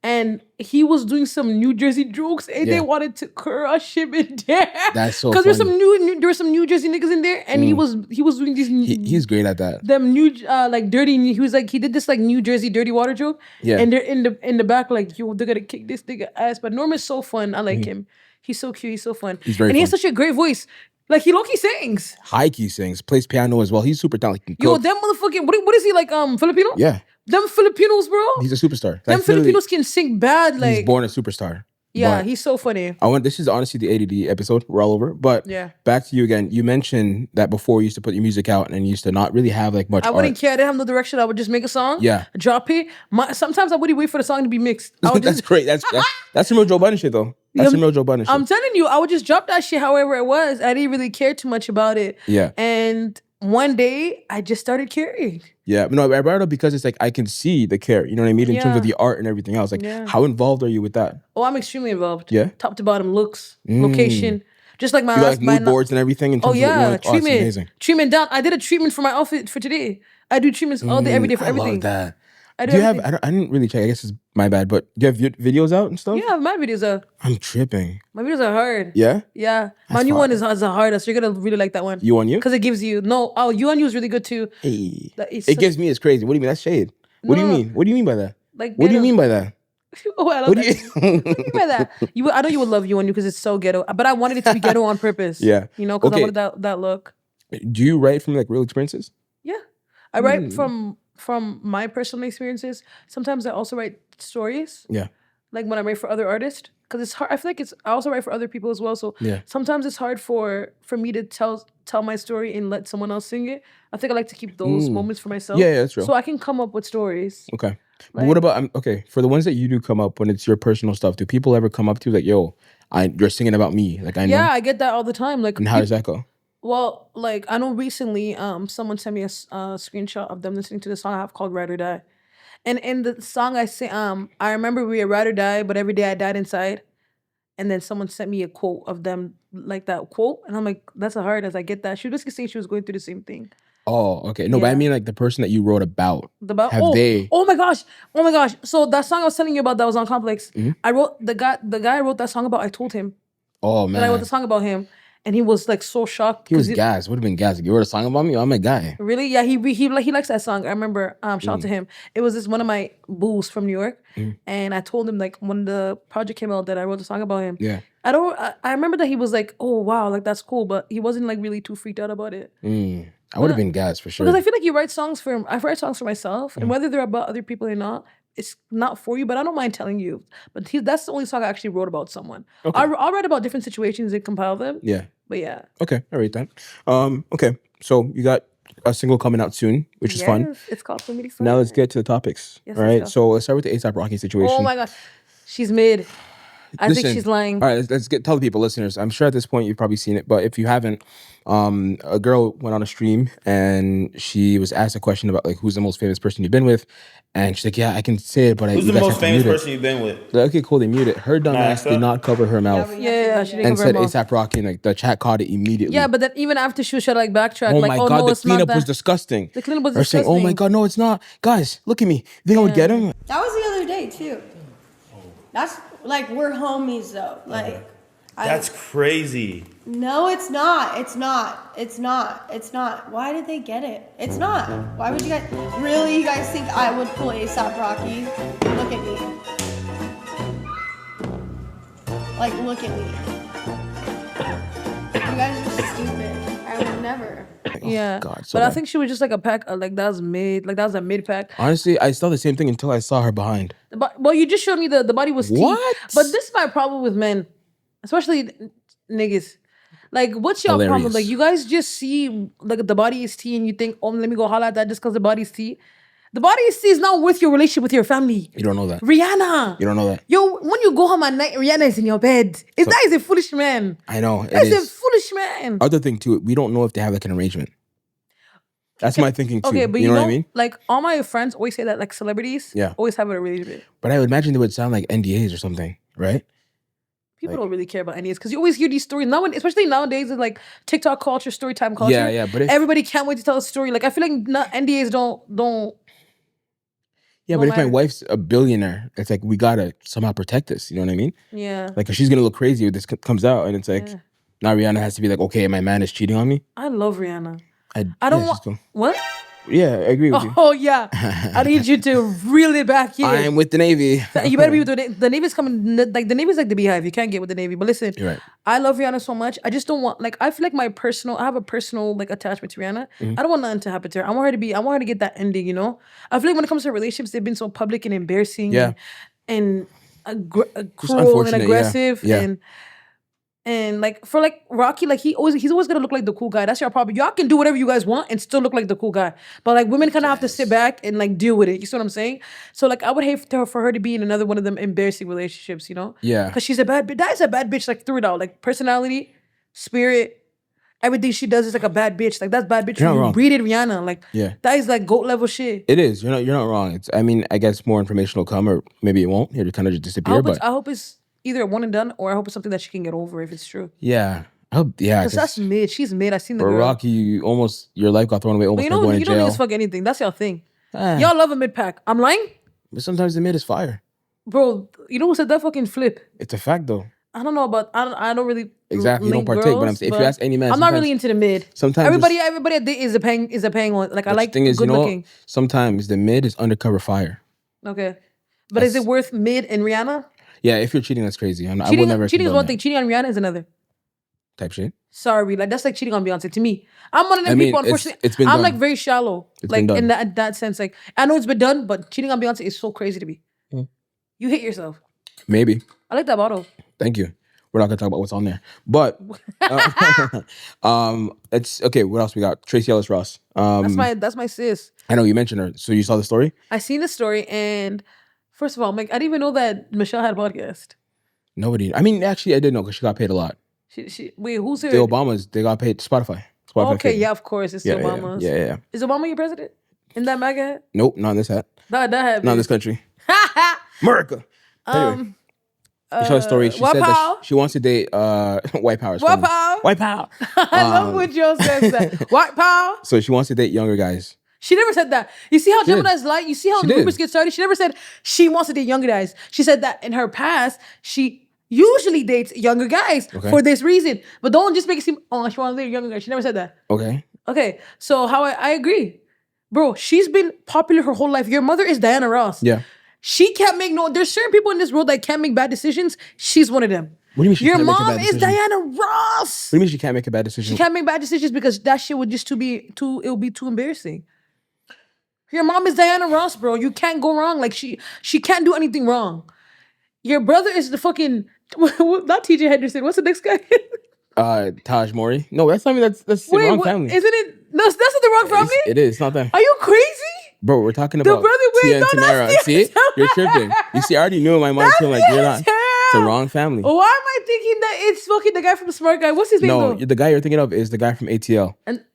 S1: and he was doing some New Jersey jokes, and they wanted to crush him in there.
S2: That's so
S1: because there were some New Jersey niggas in there, and he was doing these.
S2: He's great at that.
S1: Them new like dirty. He did this like New Jersey dirty water joke. Yeah, and they're in the back like, yo, they're gonna kick this nigga ass. But Norm is so fun. I like him. He's so cute. He's so fun.
S2: He's very
S1: and
S2: fun.
S1: He has such a great voice. Like, he low-key sings.
S2: High-key sings. Plays piano as well. He's super talented.
S1: Yo, them motherfucking... What is he, like, Filipino?
S2: Yeah.
S1: Them Filipinos, bro.
S2: He's a superstar.
S1: Them Filipinos can sing bad, like...
S2: He's born a superstar.
S1: Yeah, he's so funny.
S2: This is honestly the ADD episode. We're all over. But back to you again. You mentioned that before you used to put your music out and you used to not really have, like, much
S1: I wouldn't care. I didn't have no direction. I would just make a song.
S2: Yeah.
S1: Drop it. Sometimes I wouldn't wait for the song to be mixed.
S2: That's great. That's some real Joe Budden shit, though. That's some real Joe Budden shit.
S1: I'm telling you, I would just drop that shit however it was. I didn't really care too much about it.
S2: Yeah.
S1: And one day, I just started caring.
S2: Yeah. No, I brought it up because it's like, I can see the care. You know what I mean? In terms of the art and everything else. Like, how involved are you with that?
S1: Oh, I'm extremely involved.
S2: Yeah?
S1: Top to bottom, looks, location. Just like my
S2: last... mood boards and everything? In terms of
S1: treatment.
S2: Amazing.
S1: Treatment down. I did a treatment for my outfit for today. I do treatments all day, every day for everything.
S2: I love that. Do you have... I didn't really check. I guess it's my bad. But do you have videos out and stuff?
S1: Yeah, my videos are...
S2: I'm tripping.
S1: My videos are hard.
S2: Yeah?
S1: Yeah. My new one is the hardest. You're going to really like that one.
S2: You on you?
S1: Because it gives you... No. Oh, you on you is really good too.
S2: Hey. It gives me is crazy. What do you mean? That's shade. What do you mean? What do you mean by that?
S1: Like,
S2: what do you mean by that?
S1: Oh, I love that. What do you mean by that? I know you would love you on you because it's so ghetto. But I wanted it to be ghetto on purpose.
S2: Yeah.
S1: You know, because I wanted that look.
S2: Do you write from like real experiences?
S1: Yeah. I write from my personal experiences. Sometimes I also write stories.
S2: Yeah.
S1: like when I write for other artists, because it's hard. I feel like I also write for other people as well. So sometimes it's hard for me to tell my story and let someone else sing it. I think I like to keep those moments for myself.
S2: Yeah, that's true.
S1: So I can come up with stories.
S2: Okay. But what about for the ones that you do come up when it's your personal stuff? Do people ever come up to you like, "Yo, you're singing about me"? Like I know.
S1: Yeah, I get that all the time. Like,
S2: and how does that go?
S1: Well, like I know recently, someone sent me a screenshot of them listening to the song I have called "Ride or Die." And in the song I say, I remember we were ride or die, but every day I died inside. And then someone sent me a quote of them, like that quote. And I'm like, that's hard as I get that. She was basically saying she was going through the same thing.
S2: Oh, okay. No, but I mean like the person that you wrote about.
S1: They? Oh my gosh. So that song I was telling you about that was on Complex. I wrote, the guy I wrote that song about, I told him.
S2: Oh, man.
S1: That I wrote the song about him. And he was like so shocked.
S2: He was gassed. Would have been gassed. Like, you wrote a song about me? I'm a guy.
S1: Really? Yeah, he likes that song. I remember, shout out to him. It was one of my boos from New York. And I told him like when the project came out that I wrote the song about him.
S2: Yeah.
S1: I remember that he was like, oh wow, like that's cool. But he wasn't like really too freaked out about it.
S2: I would have been gassed for sure.
S1: Because I feel like you write songs for him. I write songs for myself. And whether they're about other people or not, it's not for you, but I don't mind telling you. But that's the only song I actually wrote about someone. Okay. I'll write about different situations and compile them.
S2: Yeah.
S1: But yeah.
S2: Okay, I rate that. Okay, so you got a single coming out soon, which is fun.
S1: It's called For Me to
S2: Now let's get to the topics. All right, so let's start with the A$AP Rocky situation.
S1: Oh my gosh, she's mid. I think she's lying.
S2: All right, let's tell the people, listeners. I'm sure at this point you've probably seen it, but if you haven't, a girl went on a stream and she was asked a question about like who's the most famous person you've been with, and she's like, "Yeah, I can say it, but
S3: who's the most famous person you've been with?"
S2: Like, okay, cool. They mute it. Her dumb ass did not cover her mouth.
S1: Yeah, she didn't
S2: and
S1: cover her
S2: said
S1: mouth.
S2: A$AP Rocky, and like the chat caught it immediately.
S1: Yeah, but then even after she was trying to like backtrack,
S2: oh
S1: like,
S2: my
S1: oh
S2: god,
S1: no,
S2: the
S1: it's not
S2: cleanup
S1: that.
S2: was disgusting.
S1: The cleanup was
S2: They're
S1: disgusting.
S2: saying, "Oh my god, no, it's not." Guys, look at me. You think I would get him?
S4: That was the other day too. That's like we're homies though. Like
S3: that's crazy.
S4: No, it's not. It's not. It's not. It's not. Why did they get it? It's not. Why would you guys really? You guys think I would pull A$AP Rocky? Look at me. Like look at me. You guys are stupid. I would never.
S1: Yeah, God, but I think she was just like a pack. Like that was mid. Like that was a mid pack.
S2: Honestly, I saw the same thing until I saw her behind.
S1: Well, you just showed me the body was T.
S2: What?
S1: But this is my problem with men, especially niggas. Like, what's your problem? Like, you guys just see like the body is T, and you think, oh, let me go holla at that just because the body is T. The body is T is not worth your relationship with your family.
S2: You don't know that.
S1: Rihanna.
S2: You don't know that.
S1: Yo, when you go home at night, Rihanna is in your bed. That is a foolish man.
S2: I know.
S1: That is a foolish man.
S2: Other thing too, we don't know if they have like an arrangement. That's my thinking too.
S1: Okay, but
S2: you know what I mean?
S1: Like all my friends always say that like celebrities always have a relationship.
S2: But I would imagine they would sound like NDAs or something, right?
S1: People don't really care about NDAs because you always hear these stories. Now, especially nowadays, it's like TikTok culture, story time culture.
S2: Yeah, but
S1: everybody can't wait to tell a story. Like I feel like NDAs don't.
S2: Yeah, but if my wife's a billionaire, it's like we gotta somehow protect this. You know what I mean?
S1: Yeah.
S2: Like, cause she's gonna look crazy if this comes out, and it's like now Rihanna has to be like, okay, my man is cheating on me.
S1: I love Rihanna. I don't want cool. What?
S2: Yeah, I agree with you.
S1: Oh yeah, I need you to reel it back in.
S2: I am with the Navy.
S1: You better be with the Navy. The Navy's coming. Like the Navy's like the beehive. You can't get with the Navy. But listen,
S2: you're right.
S1: I love Rihanna so much. I just don't want like I feel like I have a personal like attachment to Rihanna. I don't want nothing to happen to her. I want her to get that ending. You know. I feel like when it comes to relationships, they've been so public and embarrassing.
S2: Yeah.
S1: And cruel and aggressive and like for like Rocky, like he's always gonna look like the cool guy. That's your problem. Y'all can do whatever you guys want and still look like the cool guy. But like women kind of have to sit back and like deal with it. You see what I'm saying? So like I would hate for her to be in another one of them embarrassing relationships. You know?
S2: Yeah.
S1: Because she's a bad bitch. That is a bad bitch. Like through it all, like personality, spirit, everything she does is like a bad bitch. Like that's bad bitch.
S2: You're not wrong.
S1: Breeded Rihanna. Like that is like GOAT level shit.
S2: It is. You're not wrong. It's. I mean, I guess more information will come, or maybe it won't. It'll kind of just disappear.
S1: I hope it's either a one and done, or I hope it's something that she can get over if it's true.
S2: Yeah. I hope,
S1: because that's mid. She's mid. I seen the girl.
S2: Rocky, your life got thrown away almost by going to jail.
S1: You don't niggas fuck anything. That's your thing. Y'all love a mid pack. I'm lying?
S2: But sometimes the mid is fire.
S1: Bro, you know who said that fucking flip?
S2: It's a fact though.
S1: I don't know about, I don't really
S2: exactly. You don't partake, girls, but I'm saying if you ask any man,
S1: I'm not really into the mid.
S2: Sometimes
S1: everybody is a paying one. Like I like good looking.
S2: Sometimes the mid is undercover fire.
S1: Okay. But is it worth mid and Rihanna?
S2: Yeah, if you're cheating, that's crazy. I
S1: would
S2: never.
S1: Cheating is one thing. Cheating on Rihanna is another.
S2: Type shit.
S1: Sorry, like that's like cheating on Beyonce to me. I'm one of them people. Unfortunately,
S2: it's been
S1: I'm
S2: done.
S1: like very shallow. Like in that sense, like I know it's been done, but cheating on Beyonce is so crazy to me. You hate yourself.
S2: Maybe.
S1: I like that bottle.
S2: Thank you. We're not gonna talk about what's on there, but it's okay. What else we got? Tracee Ellis Ross.
S1: That's my sis.
S2: I know you mentioned her. So you saw the story?
S1: I seen the story, and first of all, I'm like, I didn't even know that Michelle had a podcast.
S2: Nobody. I mean, actually, I did know because she got paid a lot.
S1: Wait, who's her?
S2: The Obamas. They got paid. Spotify.
S1: Okay, yeah, of course, it's the Obamas.
S2: Yeah.
S1: Is Obama your president? In that MAGA hat?
S2: Nope, not in this hat.
S1: That hat.
S2: Not in this country. America. Anyway. You saw the story. She said that she wants to date white power. White power.
S1: I love when Joe says that. White power.
S2: So she wants to date younger guys.
S1: She never said that. You see how Gemini's like? You see how rumors get started? She never said she wants to date younger guys. She said that in her past, she usually dates younger guys for this reason. But don't just make it seem, oh, she wants to date younger guys. She never said that. Okay. So how I agree. Bro, she's been popular her whole life. Your mother is Diana Ross.
S2: Yeah.
S1: She can't make there's certain people in this world that can't make bad decisions. She's one of them.
S2: What do you mean she
S1: Your
S2: can't make a
S1: mom
S2: bad
S1: is
S2: decision?
S1: Diana Ross.
S2: What do you mean she can't make a bad decision?
S1: She can't make bad decisions because that shit would just it would be too embarrassing. Your mom is Diana Ross, bro. You can't go wrong. Like she can't do anything wrong. Your brother is the fucking not TJ Henderson. What's the next guy?
S2: Taj Mori. No, that's not me. That's the wrong family.
S1: Isn't it? No, that's not the wrong family.
S2: It is. It's not them.
S1: Are you crazy?
S2: Bro, we're talking about Tia and Tamara. See? You're tripping. You see, I already knew in my mind too, like, you're not. It's the wrong family.
S1: Why am I thinking that it's fucking the guy from the Smart Guy? What's his name?
S2: No, the guy you're thinking of is the guy from ATL.
S1: And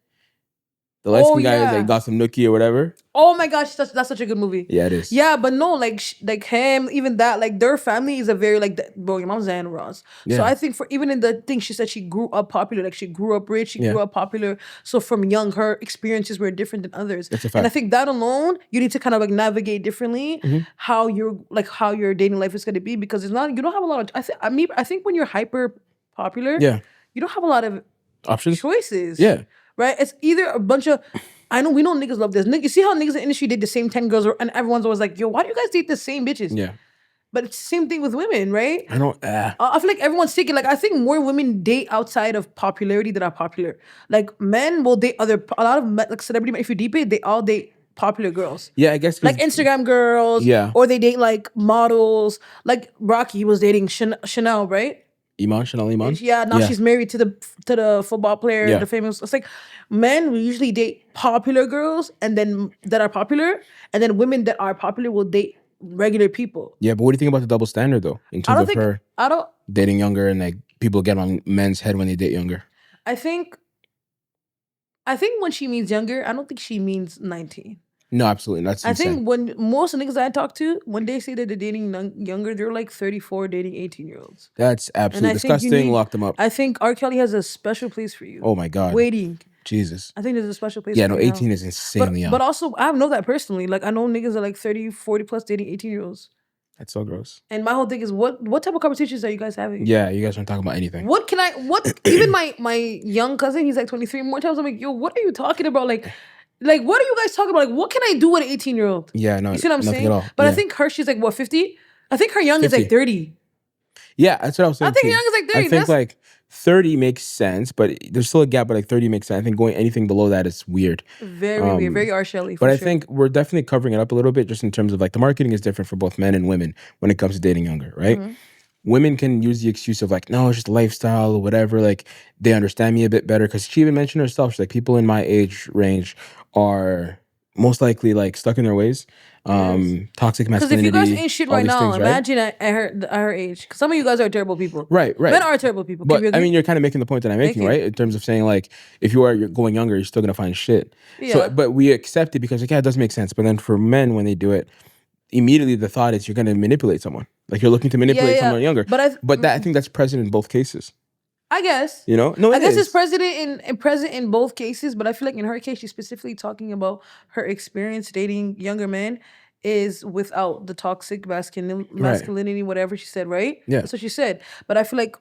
S2: the light-skinned guy is like got some nookie or whatever.
S1: Oh my gosh, that's such a good movie.
S2: Yeah, it is.
S1: Yeah, but no, like him, even that, like their family is a very bro, your mom's Diana Ross. Yeah. So I think even in the thing, she said she grew up popular, like she grew up rich, she grew up popular. So from young, her experiences were different than others.
S2: That's a fact.
S1: And I think that alone, you need to kind of like navigate differently how your dating life is going to be, because you don't have a lot of. I think when you're hyper popular, you don't have a lot of
S2: options,
S1: choices.
S2: Yeah.
S1: Right? It's either a bunch of, we know niggas love this. You see how niggas in the industry date the same 10 girls, and everyone's always like, yo, why do you guys date the same bitches? Yeah. But it's the same thing with women, right?
S2: I don't,
S1: I feel like everyone's thinking, like, I think more women date outside of popularity than are popular. Like, men will date a lot of like celebrity men, if you deep it, they all date popular girls.
S2: Yeah, I guess.
S1: Like Instagram girls. Yeah. Or they date like models. Like Rocky was dating Chanel, right?
S2: Chanel Iman?
S1: Yeah, now she's married to the football player, the famous. It's like men will usually date popular girls and then that are popular, and then women that are popular will date regular people. Yeah,
S2: but what do you think about the double standard though? In terms of her dating younger and like people get on men's head when they date younger.
S1: I think when she means younger, I don't think she means 19.
S2: No, absolutely. That's insane.
S1: I think when most of the niggas I talk to, when they say that they're dating younger, they're like 34 dating 18-year-olds.
S2: That's absolutely disgusting. Lock them up.
S1: I think R. Kelly has a special place for you.
S2: Oh my God.
S1: Waiting.
S2: Jesus.
S1: I think there's a special place
S2: for you.
S1: Yeah, no,
S2: 18 is insanely young.
S1: But also, I know that personally. Like, I know niggas are like 30, 40 plus dating 18-year-olds.
S2: That's so gross.
S1: And my whole thing is, what type of conversations are you guys having?
S2: Yeah, you guys aren't talking about anything.
S1: Even my young cousin, he's like 23. More times I'm like, yo, what are you talking about? Like, what are you guys talking about? Like, what can I do with an 18-year-old?
S2: Yeah, no.
S1: You see what I'm saying? But I think she's like, what, 50? I think her young 50. Is like 30.
S2: Yeah, that's what I was saying.
S1: I think her young is like 30.
S2: I think like 30 makes sense, but there's still a gap, but like 30 makes sense. I think going anything below that is weird.
S1: Very weird. Very R. Shelley.
S2: But I think we're definitely covering it up a little bit just in terms of like the marketing is different for both men and women when it comes to dating younger, right? Mm-hmm. Women can use the excuse of like, no, it's just lifestyle or whatever. Like they understand me a bit better. Because she even mentioned herself, she's like, people in my age range are most likely like stuck in their ways. Toxic masculinity.
S1: Because if you guys ain't shit right now, imagine at her age. Because some of you guys are terrible people.
S2: Right.
S1: Men are terrible people.
S2: But I mean, you're kind of making the point that I'm making, right? In terms of saying like, if you're going younger, you're still gonna find shit. Yeah. So, but we accept it because like, yeah, it does make sense. But then for men, when they do it, immediately the thought is you're gonna manipulate someone. Like you're looking to manipulate someone younger. But I think that's present in both cases.
S1: I guess.
S2: You know? No,
S1: I guess it's present in both cases, but I feel like in her case, she's specifically talking about her experience dating younger men is without the toxic masculinity, whatever she said, right?
S2: Yeah.
S1: That's what she said. But I feel like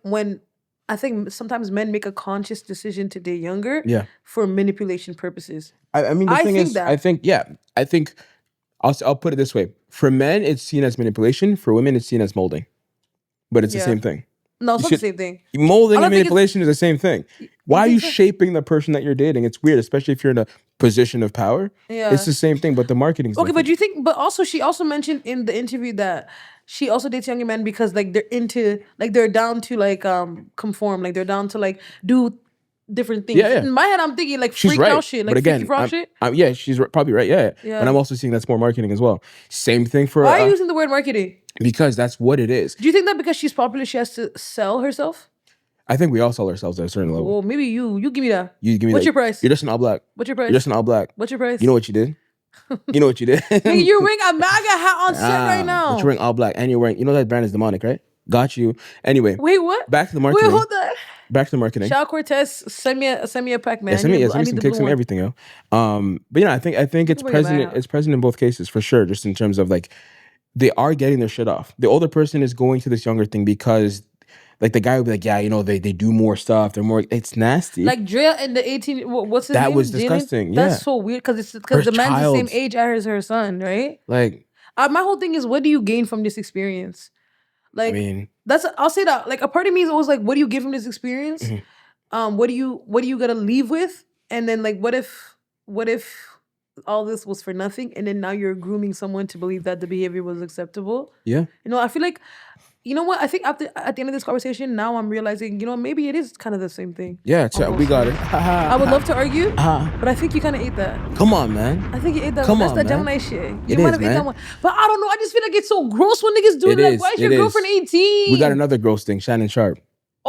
S1: I think sometimes men make a conscious decision to date younger for manipulation purposes.
S2: I mean, I think I'll put it this way. For men, it's seen as manipulation. For women, it's seen as molding. But it's the same thing.
S1: No, it's not the same thing.
S2: Molding and manipulation is the same thing. Why are you shaping the person that you're dating? It's weird, especially if you're in a position of power. Yeah. It's the same thing, but the marketing's different.
S1: But you think, she also mentioned in the interview that she also dates younger men because like they're down to like conform, like they're down to like do different things. In my head, I'm thinking like freak out shit, like freaky frog shit.
S2: Yeah, she's probably right. Yeah. And I'm also seeing that's more marketing as well. Same thing for.
S1: Why are you using the word marketing?
S2: Because that's what it is.
S1: Do you think that because she's popular, she has to sell herself?
S2: I think we all sell ourselels at a certain level.
S1: Well, maybe you give me that.
S2: You give me.
S1: What's your price?
S2: You're just an all black.
S1: What's your price?
S2: You're just an all black.
S1: What's your price?
S2: You know what you did? You know what you did?
S1: Nigga, you're wearing a MAGA hat on set right now.
S2: But you're wearing all black and you're wearing, you know that brand is demonic, right? Got you. Anyway.
S1: Wait, what?
S2: Back to the marketing.
S1: Wait, hold that.
S2: Back to the marketing.
S1: Shoutout Cortez, send me a pack, man.
S2: Yeah, send me some kicks and everything, yo. But I think it's present. It's present in both cases for sure. Just in terms of like, they are getting their shit off. The older person is going to this younger thing because, like, the guy would be like, yeah, they do more stuff. They're more. It's nasty.
S1: Like Drea and the 18. What's his name?
S2: That was disgusting. Yeah.
S1: That's so weird because the man's the same age as her son, right?
S2: Like,
S1: my whole thing is, what do you gain from this experience? Like, I'll say that. Like, a part of me is always like, what do you get from this experience? Mm-hmm. What do you gotta leave with? And then like, what if all this was for nothing? And then now you're grooming someone to believe that the behavior was acceptable.
S2: Yeah.
S1: I feel like, you know what? I think at the end of this conversation, now I'm realizing, maybe it is kind of the same thing.
S2: Yeah, we got it.
S1: I would love to argue, but I think you kind of ate that.
S2: Come on, man.
S1: I think you ate that.
S2: Come
S1: That's
S2: on,
S1: that
S2: man.
S1: Gemini shit. You
S2: it
S1: might
S2: is,
S1: have ate
S2: man.
S1: that one. But I don't know. I just feel like it's so gross when niggas do it. Like, why is your girlfriend 18?
S2: We got another gross thing, Shannon Sharp.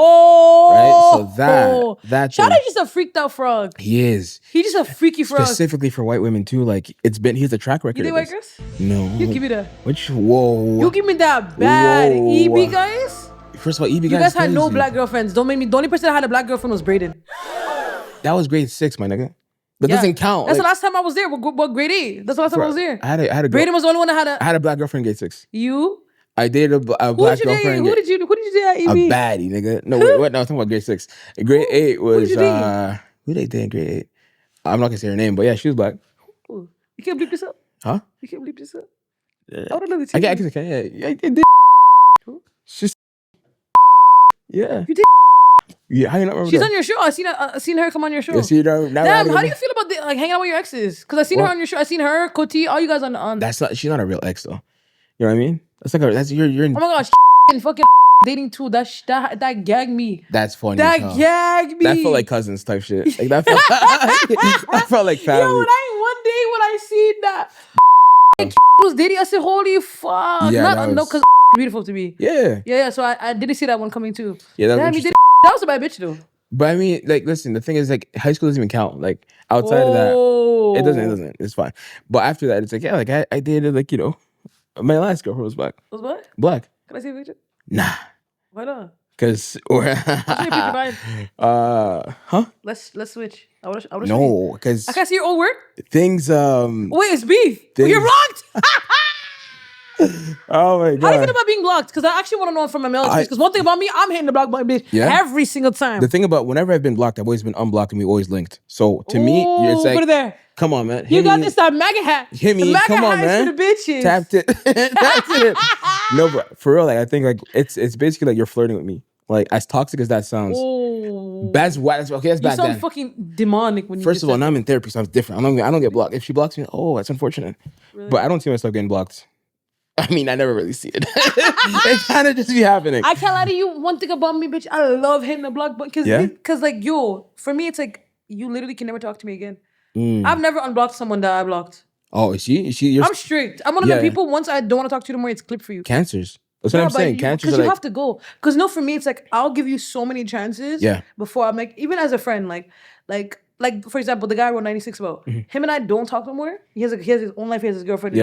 S1: Oh,
S2: right. So that
S1: Shoutout just a freaked out frog.
S2: He is.
S1: He's just a freaky frog.
S2: Specifically for white women too. Like he's a track record.
S1: You date white girls?
S2: No.
S1: You give me that.
S2: Whoa.
S1: You give me that bad EB guys.
S2: First of all, EB guys.
S1: You guys had no black girlfriends. Don't make me. The only person that had a black girlfriend was Braden.
S2: That was grade 6, my nigga. That doesn't count.
S1: That's the last time I was there. What grade 8? That's the last time I was there.
S2: I had a
S1: Braden was the only one that
S2: I had a black girlfriend in grade 6.
S1: You?
S2: I dated a black girlfriend.
S1: Who did you date at EB?
S2: A baddie, nigga. No, wait, what? No, I'm talking about grade 6. Grade 8 was who did I date in grade 8? I'm not gonna say her name, but yeah, she was black.
S1: Ooh. You can't bleep this up?
S2: Huh?
S1: You can't bleep this up?
S2: Yeah.
S1: I don't know the
S2: I can. Yeah. I did. She's. Yeah.
S1: You did.
S2: Yeah, how you not remember
S1: She's
S2: that?
S1: on your show. I seen her come on your show.
S2: Yeah, see, Damn,
S1: how do you feel about hanging out with your exes? Because I seen her on your show. I seen her, Koti, all you guys on.
S2: She's not a real ex though. You know what I mean? You're in.
S1: Oh my gosh, and fucking dating too. That gagged me.
S2: That's funny.
S1: That gagged me.
S2: That felt like cousins type shit. Like that felt like family.
S1: Yo, one day when I seen that was dating, I said, "Holy fuck!"
S2: Yeah,
S1: because beautiful to me.
S2: Yeah.
S1: So I didn't see that one coming too.
S2: Yeah,
S1: that was a bad bitch though.
S2: But I mean, like, listen, the thing is, like, high school doesn't even count. Like, outside of that, it doesn't. It's fine. But after that, it's like, yeah, like, I dated, like, my last girlfriend was black.
S1: Was what?
S2: Black.
S1: Can I see a picture?
S2: Nah.
S1: Why not?
S2: Because, huh?
S1: Let's switch. I wanna
S2: no, because
S1: I can't see your old work.
S2: Things.
S1: Wait, it's beef. You're blocked.
S2: Oh my god!
S1: How do you feel about being blocked? Because I actually want to know from my male experience. Because one thing about me, I'm hitting the block button, bitch, every single time.
S2: The thing about whenever I've been blocked, I've always been unblocked, and we always linked. So to me, it's like,
S1: put it there.
S2: Come on, man.
S1: You got this that MAGA hat.
S2: Hit me. Come on, man.
S1: For the bitches.
S2: Tapped it. That's it. No, but for real, like I think like it's basically like you're flirting with me. Like as toxic as that sounds.
S1: Oh.
S2: That's back
S1: You
S2: then.
S1: sound fucking demonic when you.
S2: First of all, now I'm in therapy, so I'm different. I don't get blocked. If she blocks me, that's unfortunate. Really? But I don't see myself getting blocked. I mean, I never really see it. It kind of just be happening.
S1: I can't lie to you. One thing about me, bitch, I love hitting the block button. Because like, for me, it's like, you literally can never talk to me again. I've never unblocked someone that I blocked.
S2: Oh, is she?
S1: I'm strict. I'm one of the people, once I don't want to talk to you anymore, it's clipped for you.
S2: Cancers. That's what I'm saying. Cancers
S1: because you have to go. Because for me, it's like, I'll give you so many chances before I'm like, even as a friend, like for example, the guy I wrote 96 about, him and I don't talk no more. He has his own life, he has his girlfriend,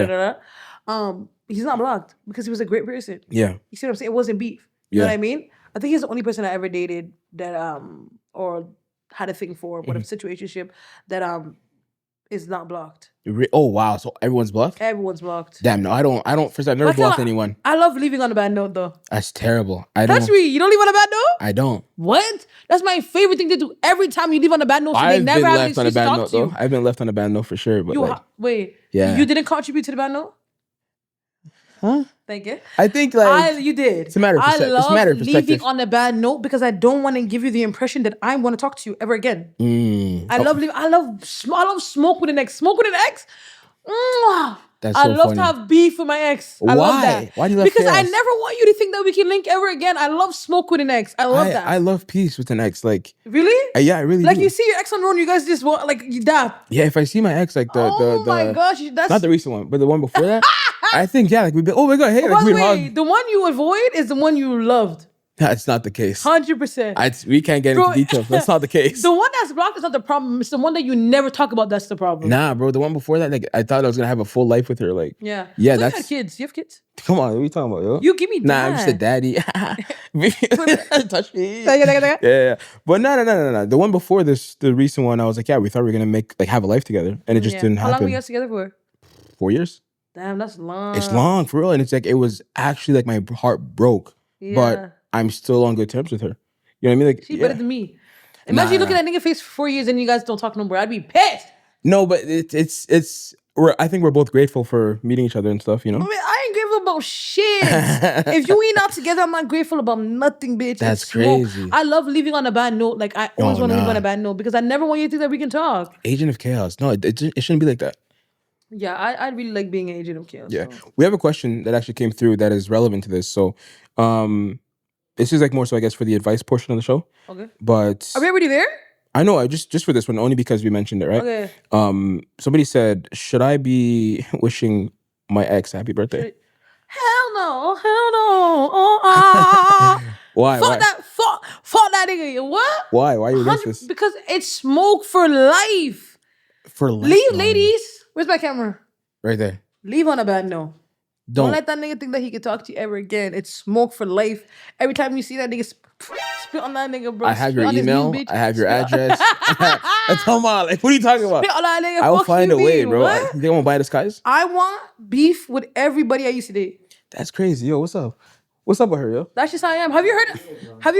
S1: he's not blocked because he was a great person. Yeah. You see what I'm saying? It wasn't beef. You know what I mean? I think he's the only person I ever dated that or had a thing for, whatever situationship that is not blocked.
S2: Oh wow. So everyone's blocked?
S1: Everyone's blocked.
S2: Damn, no, I don't first I've never blocked anyone.
S1: I love leaving on a bad note though.
S2: That's terrible.
S1: That's me. You don't leave on a bad note?
S2: I don't.
S1: What? That's my favorite thing to do. Every time you leave on a bad note, so they never have
S2: left on a bad note though. I've been left on a bad note for sure. But
S1: wait. Yeah. You didn't contribute to the bad note?
S2: Huh?
S1: Thank you.
S2: I think like
S1: you did.
S2: It's a matter of perspective.
S1: I
S2: It's a matter of
S1: love
S2: perspective.
S1: leaving on a bad note because I don't want to give you the impression that I want to talk to you ever again. I love smoke with an ex. Smoke with an ex. Mwah.
S2: That's
S1: I
S2: so
S1: love
S2: funny.
S1: to have beef with my ex. I love that.
S2: Why do you love
S1: Because
S2: chaos?
S1: I never want you to think that we can link ever again. I love smoke with an ex. I love that.
S2: I love peace with an ex. Like
S1: really?
S2: Yeah, I really
S1: like
S2: do.
S1: You see your ex on the road, you guys just want like that.
S2: Yeah, if I see my ex, like the
S1: my gosh, that's
S2: not the recent one, but the one before that, I think like we'd be, oh my god, hey, like we'd hug.
S1: The one you avoid is the one you loved.
S2: That's not the case.
S1: 100%.
S2: We can't get into details. That's not the case.
S1: The one that's blocked is not the problem. It's the one that you never talk about. That's the problem.
S2: Nah, bro. The one before that, like I thought I was gonna have a full life with her. Like
S1: yeah.
S2: That's.
S1: You had kids. You have kids.
S2: Come on, what are you talking about, yo?
S1: You give me that.
S2: Nah, I'm just a daddy. Touch me. Yeah. But no. The one before this, the recent one, I was like, yeah, we thought we were gonna have a life together, and it just didn't happen.
S1: How long were you guys together for?
S2: 4 years.
S1: Damn, that's long.
S2: It's long for real, and it's like it was actually like my heart broke, but I'm still on good terms with her. You know what I mean? Like
S1: she's better than me. Imagine you looking at that nigga face for 4 years and you guys don't talk no more. I'd be pissed.
S2: No, but it's. I think we're both grateful for meeting each other and stuff. You know.
S1: I mean, I ain't grateful about shit. If you ain't out together, I'm not grateful about nothing, bitch.
S2: That's crazy.
S1: I love leaving on a bad note. Like I always want to leave on a bad note because I never want you to think that we can talk.
S2: Agent of chaos. No, it shouldn't be like that.
S1: Yeah, I'd really like being an agent of chaos.
S2: Yeah, so. We have a question that actually came through that is relevant to this. So, this is like more so I guess for the advice portion of the show.
S1: Okay.
S2: But
S1: are we already there?
S2: I know. I just for this one only because we mentioned it, right?
S1: Okay.
S2: Somebody said, should I be wishing my ex happy birthday?
S1: Hell no.
S2: Why?
S1: Fuck that nigga. What?
S2: Why? Why are you against this?
S1: Because it's smoke for life.
S2: For life.
S1: Leave, ladies. Where's my camera?
S2: Right there.
S1: Leave on a bad note. Don't let that nigga think that he can talk to you ever again. It's smoke for life. Every time you see that nigga spit on that nigga, bro.
S2: I have your email. I have your address. Come on, like what are you talking about?
S1: Spit on that nigga.
S2: I will find a way, bro.
S1: What?
S2: You think I'm gonna buy disguise?
S1: I want beef with everybody I used to date.
S2: That's crazy, yo. What's up? What's up with her, yo?
S1: That's just how I am. Have you heard?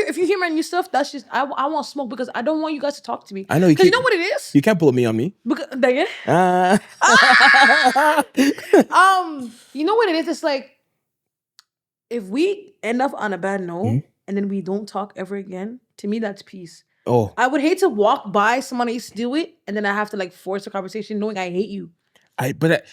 S1: If you hear my new stuff, that's just I want smoke because I don't want you guys to talk to me.
S2: I know you.
S1: Because you know what it is.
S2: You can't pull me on me.
S1: Because dang it. You know what it is? It's like if we end up on a bad note and then we don't talk ever again. To me, that's peace.
S2: Oh,
S1: I would hate to walk by someone I used to do it and then I have to like force a conversation knowing I hate you.
S2: But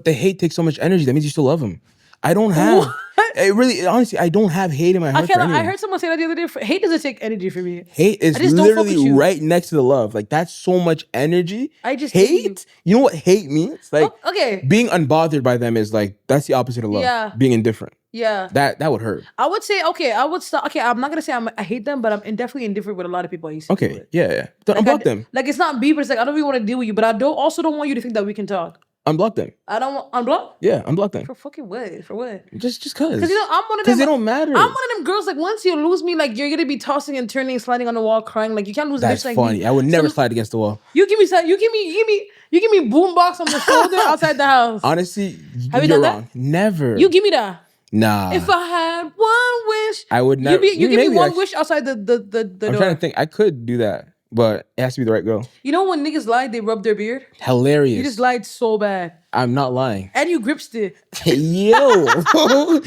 S2: the hate takes so much energy. That means you still love him. I don't have. It really, honestly, I don't have hate in my heart. I
S1: heard someone say that the other day. Hate doesn't take energy from me.
S2: Hate is literally right next to the love. Like that's so much energy.
S1: I just
S2: hate. You know what hate means? Like
S1: okay,
S2: being unbothered by them is like that's the opposite of love. Yeah. Being indifferent.
S1: Yeah.
S2: That would hurt.
S1: I would say I would stop. Okay, I'm not gonna say I hate them, but I'm definitely indifferent with a lot of people I used to.
S2: Okay. Yeah. Don't unblock them.
S1: Like it's not beef, but it's like I don't really want to deal with you, but I don't want you to think that we can talk.
S2: Unblock them.
S1: I don't want unblock.
S2: Yeah, unblock them.
S1: For fucking what? For what?
S2: Just cause.
S1: Because I'm one of them.
S2: Because they don't matter.
S1: I'm one of them girls. Like once you lose me, like you're gonna be tossing and turning, sliding on the wall, crying. Like you can't lose.
S2: That's
S1: a bitch
S2: funny.
S1: like me.
S2: I would never slide against the wall.
S1: You give me boombox on the shoulder outside the house.
S2: Honestly,
S1: have you done
S2: wrong.
S1: That?
S2: Never.
S1: You give me that.
S2: Nah.
S1: If I had one wish,
S2: I would never.
S1: You give me one wish outside the door.
S2: I'm trying to think. I could do that. But it has to be the right girl.
S1: You know when niggas lie, they rub their beard?
S2: Hilarious.
S1: You just lied so bad.
S2: I'm not lying.
S1: And you grip stick.
S2: Yo. That's
S1: a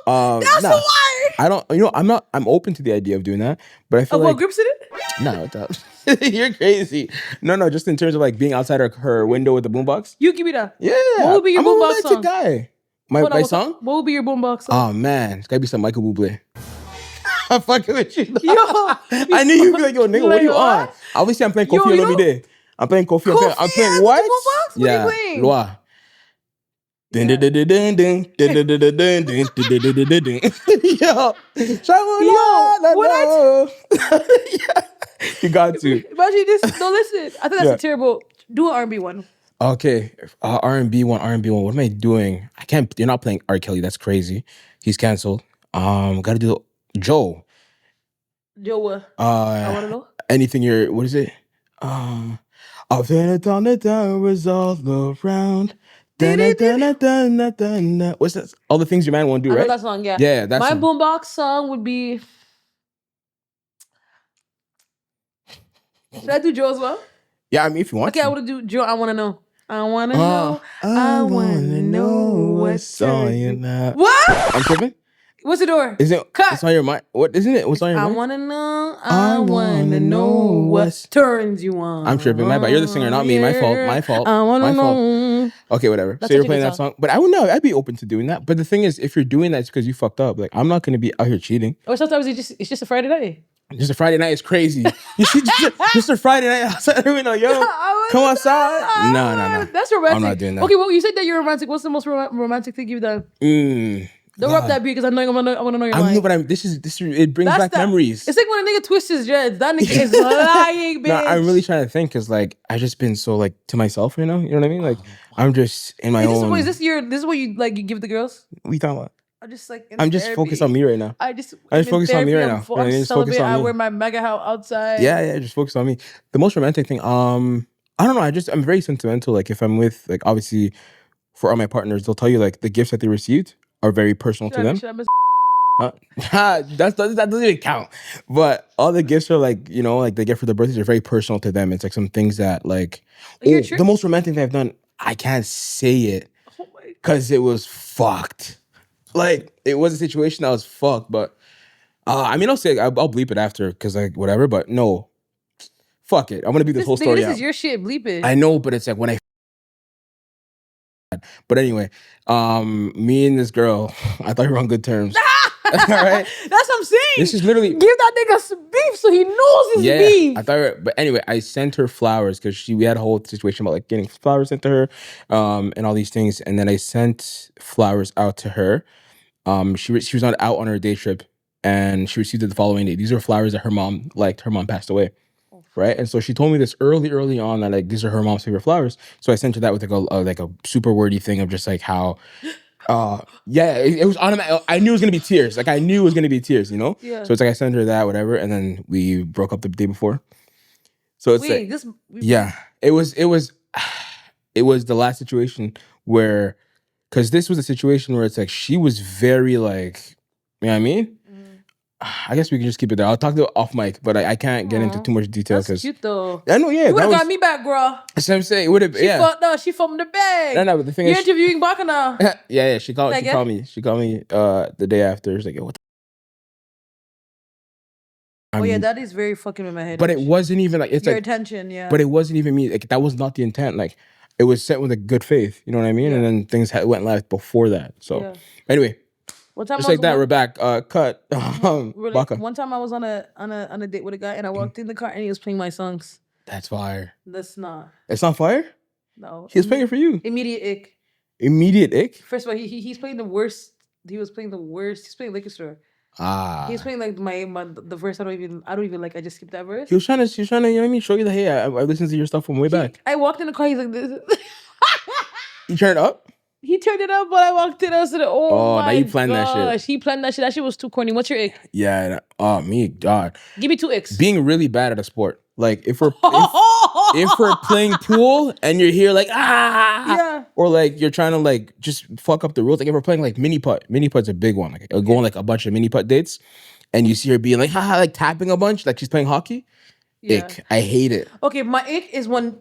S1: lie.
S2: I don't, I'm open to the idea of doing that. But I feel like.
S1: Grip stick?
S2: No, you're crazy. No, just in terms of like being outside her window with the boombox.
S1: You give me that.
S2: Yeah.
S1: What would be your boombox song?
S2: Guy. My song?
S1: What would be your boombox song?
S2: Oh man, it's gotta be some Michael Bublé. I'm fucking with you. Yo, I knew you'd be like, yo, nigga, what are you on? Obviously, I'm playing Kofi Olomide. I'm playing Kofi. I'm playing what?
S1: What are you playing?
S2: Loa. Yo, what? You got to.
S1: Imagine this. No, listen. I think that's a terrible. Do an R&B one.
S2: Okay, R&B one. What am I doing? I can't. You're not playing R. Kelly. That's crazy. He's canceled. Gotta do Joe.
S1: Joe what? I wanna know.
S2: Anything what is it? I've been it on the towers all around. What's that? All the things your man won't do, right?
S1: I know that song, yeah.
S2: Yeah, that's
S1: my boombox song would be. Should I do Joe as well?
S2: Yeah, I mean, if you want.
S1: Okay, I would do Joe. I wanna know. I wanna know. I wanna know.
S2: what's on your mind.
S1: What?
S2: I'm tripping?
S1: What's the door?
S2: Is it?
S1: Cut.
S2: It's on your mind. What isn't it? What's on your mind?
S1: I wanna know what turns you on.
S2: I'm tripping. My bad. You're the singer, not me. My fault.
S1: I wanna know.
S2: Okay, whatever.
S1: That's
S2: so you're playing that song. But I would know. I'd be open to doing that. But the thing is, if you're doing that, it's because you fucked up. Like, I'm not gonna be out here cheating.
S1: Or sometimes it's just a Friday night.
S2: Just a Friday night is crazy. You see, just a Friday night outside. Yo, come outside. No.
S1: That's romantic.
S2: I'm not doing that.
S1: Okay, well, you said that you're romantic. What's the most romantic thing you've done? Don't rub that beat because I want to know your mind.
S2: I know, but this it brings back memories.
S1: It's like when a nigga twists his dreads. That nigga is lying, bitch.
S2: No, I'm really trying to think because like I just been so like to myself, you know what I mean? Like I'm just in my own.
S1: This is what you like? You give the girls?
S2: What are you talking about?
S1: I'm
S2: just focused on me right now.
S1: I just
S2: focus on me right now.
S1: I'm celebrating. I wear my mega house outside.
S2: Yeah, just focus on me. The most romantic thing, I don't know. I'm very sentimental. Like if I'm with, like obviously, for all my partners, they'll tell you like the gifts that they received are very personal to them. That doesn't even count. But all the gifts are like, like they get for their birthdays are very personal to them. It's like some things that like, the most romantic thing I've done, I can't say it because it was fucked. Like it was a situation that was fucked, but I'll say I'll bleep it after because like whatever. But no, fuck it. I'm gonna beat this whole story
S1: This
S2: out.
S1: is your shit. Bleep it.
S2: I know, but it's like when I. But anyway, me and this girl, I thought we were on good terms. All right,
S1: that's what I'm saying.
S2: This is literally
S1: give that nigga some beef so he knows his beef.
S2: I thought, but anyway, I sent her flowers because we had a whole situation about like getting flowers sent to her, and all these things, and then I sent flowers out to her. She was out on her day trip, and she received it the following day. These are flowers that her mom liked. Her mom passed away. Right, and so she told me this early on that like these are her mom's favorite flowers. So I sent her that with like a super wordy thing of just like how, it was automatic. I knew it was gonna be tears. Like I knew it was gonna be tears.
S1: Yeah.
S2: So it's like I sent her that whatever, and then we broke up the day before. So it's it was the last situation where, because this was a situation where it's like she was very like, you know what I mean. I guess we can just keep it there. I'll talk to it off mic, but I can't get into too much detail because
S1: cute though.
S2: I know, yeah.
S1: You would have got me back, girl.
S2: That's what I'm saying. It would have.
S1: She from the bag.
S2: No, but the thing
S1: You're
S2: is,
S1: interviewing Baka now.
S2: yeah. She called me. She called me the day after. She's like, "Yo, what?"
S1: That is very fucking in my head.
S2: But it wasn't even like it's
S1: your
S2: like
S1: attention, yeah.
S2: But it wasn't even me. Like that was not the intent. Like it was sent with a good faith. You know what I mean?
S1: Yeah.
S2: And then things went left before that. So anyway. Just like that, we're back. Cut.
S1: One time I was on a date with a guy and I walked in the car and he was playing my songs.
S2: That's fire.
S1: That's not.
S2: It's not fire?
S1: No.
S2: He was playing it for you.
S1: Immediate ick.
S2: Immediate ick?
S1: First of all, he's playing the worst. He was playing the worst. He's playing Liquor Store. He's playing like the verse I don't even like. I just skipped that verse.
S2: He was trying to, you know what I mean? Show you that, hey, I listened to your stuff from way back.
S1: I walked in the car, he's like this.
S2: You turned it up?
S1: He turned it up, but I walked in. I said, "Oh my
S2: now you planned
S1: gosh.
S2: that shit."
S1: He planned that shit. That shit was too corny. What's your ick?
S2: Yeah. Me, God.
S1: Give me 2 icks.
S2: Being really bad at a sport. Like if we're playing pool and you're here like or like you're trying to like just fuck up the rules. Like if we're playing like mini putt's a big one. Like go on like a bunch of mini putt dates, and you see her being like like tapping a bunch like she's playing hockey. Yeah. Ick. I hate it.
S1: Okay, my ick is when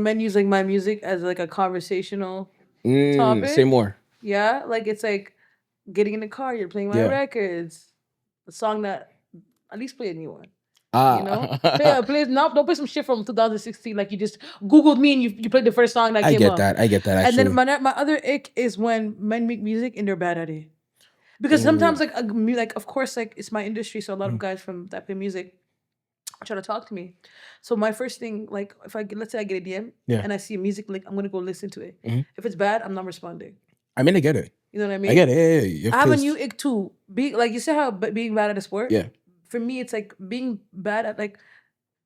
S1: men use like my music as like a conversational topic.
S2: Say more.
S1: Yeah, like it's like getting in the car, you're playing my records. A song that at least play a new one. Don't play some shit from 2016. Like you just Googled me and you played the first song that came up.
S2: I get that.
S1: Actually. And then my other ick is when men make music and they're bad at it. Because sometimes like of course like it's my industry, so a lot of guys from that play music try to talk to me. So my first thing, like if let's say I get a DM and I see a music link, I'm gonna go listen to it. Mm-hmm. If it's bad, I'm not responding.
S2: I mean, I get it.
S1: You know what I mean?
S2: I get it. Yeah.
S1: I have a new ick too. Like you say how being bad at a sport.
S2: Yeah.
S1: For me, it's like being bad at like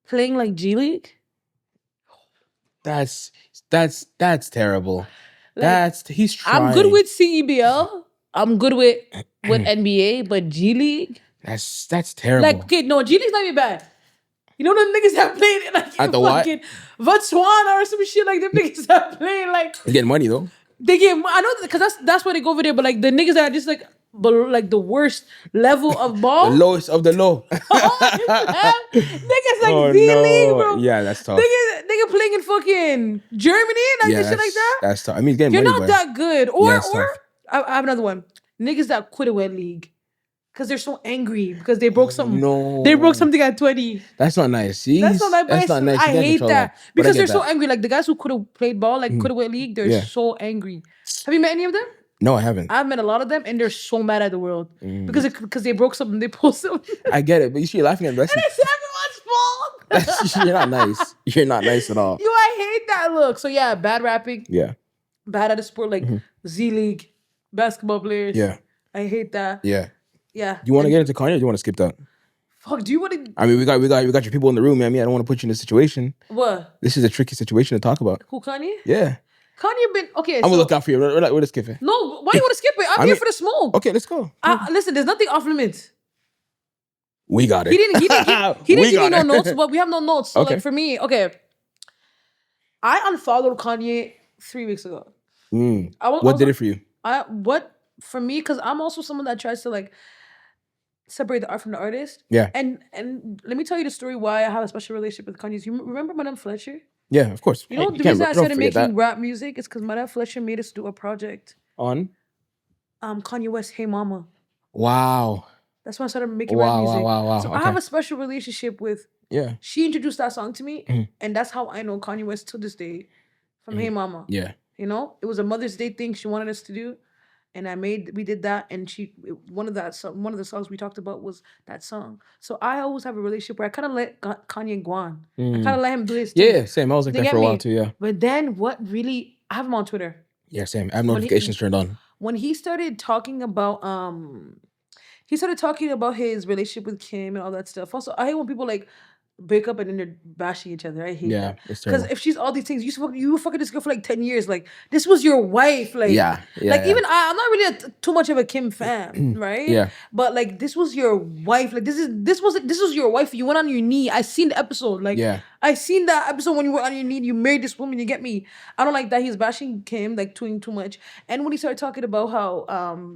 S1: playing like G League.
S2: That's terrible. Like, he's trying.
S1: I'm good with CEBL. I'm good with NBA, but G League.
S2: That's terrible.
S1: Like okay, no, G League's not even bad. You know them niggas that played it like
S2: at the
S1: fucking Botswana or some shit like them niggas that playing like.
S2: They're getting money though.
S1: They get. I know because that's why they go over there. But like the niggas that are just like the worst level of ball,
S2: the lowest of the low.
S1: Niggas like Z League, bro.
S2: Yeah, that's tough.
S1: Niggas nigga playing in fucking Germany, like shit like that.
S2: That's tough. I mean, getting
S1: you're
S2: money,
S1: not that good. Or I have another one. Niggas that quit a wet league because they're so angry because they broke something.
S2: No,
S1: they broke something at 20.
S2: That's not nice. See,
S1: that's not nice. I hate that because they're so angry. Like the guys who could have played ball, like quit a wet league, they're so angry. Have you met any of them?
S2: No, I haven't.
S1: I've met a lot of them, and they're so mad at the world because they broke something. They pulled something.
S2: I get it, but you see, you're laughing at the rest.
S1: And it's everyone's fault.
S2: You're not nice. You're not nice at all.
S1: I hate that look. So yeah, bad rapping.
S2: Yeah.
S1: Bad at a sport like Z League, basketball players.
S2: Yeah.
S1: I hate that.
S2: Yeah.
S1: Yeah.
S2: You want to get into Kanye or do you want to skip that?
S1: Fuck, do you want to?
S2: I mean, we got your people in the room, man. I mean, I don't want to put you in a situation.
S1: What?
S2: This is a tricky situation to talk about.
S1: Who, Kanye?
S2: Yeah.
S1: Kanye been okay.
S2: I'm gonna look out for you. We're gonna skip it.
S1: No, why do you want to skip it? I'm here for the smoke.
S2: Okay, let's go.
S1: Listen, there's nothing off limits.
S2: We got it.
S1: He didn't give me no notes, but we have no notes. So like for me, okay. I unfollowed Kanye 3 weeks ago.
S2: What did it for you?
S1: For me, because I'm also someone that tries to like separate the art from the artist.
S2: Yeah.
S1: And let me tell you the story why I have a special relationship with Kanye. You remember Madame Fletcher?
S2: Yeah, of course.
S1: You know, the reason I started making rap music is because Madame Fletcher made us do a project
S2: on
S1: Kanye West, Hey Mama.
S2: Wow.
S1: That's when I started making rap music.
S2: Wow.
S1: So I have a special relationship with.
S2: Yeah.
S1: She introduced that song to me, and that's how I know Kanye West to this day, from Hey Mama.
S2: Yeah.
S1: You know, it was a Mother's Day thing she wanted us to do, and we did that, and one of the songs we talked about was that song. So I always have a relationship where I kind of let Kanye go on. I kind of let him do his thing.
S2: Yeah, same. I was like that for a while too. Yeah.
S1: But then I have him on Twitter.
S2: Yeah, same. I have notifications turned on.
S1: When he started talking about his relationship with Kim and all that stuff. Also, I hate when people like break up and then they're bashing each other. I hate that. Because if she's all these things, you were fucking this girl for like 10 years. Like, this was your wife. Like, even I'm not really too much of a Kim fan, right?
S2: Yeah.
S1: But like, this was your wife. Like, this was your wife. You went on your knee. I seen the episode. Like, I seen that episode when you were on your knee. You married this woman. You get me? I don't like that he's bashing Kim, like doing too much. And when he started talking about how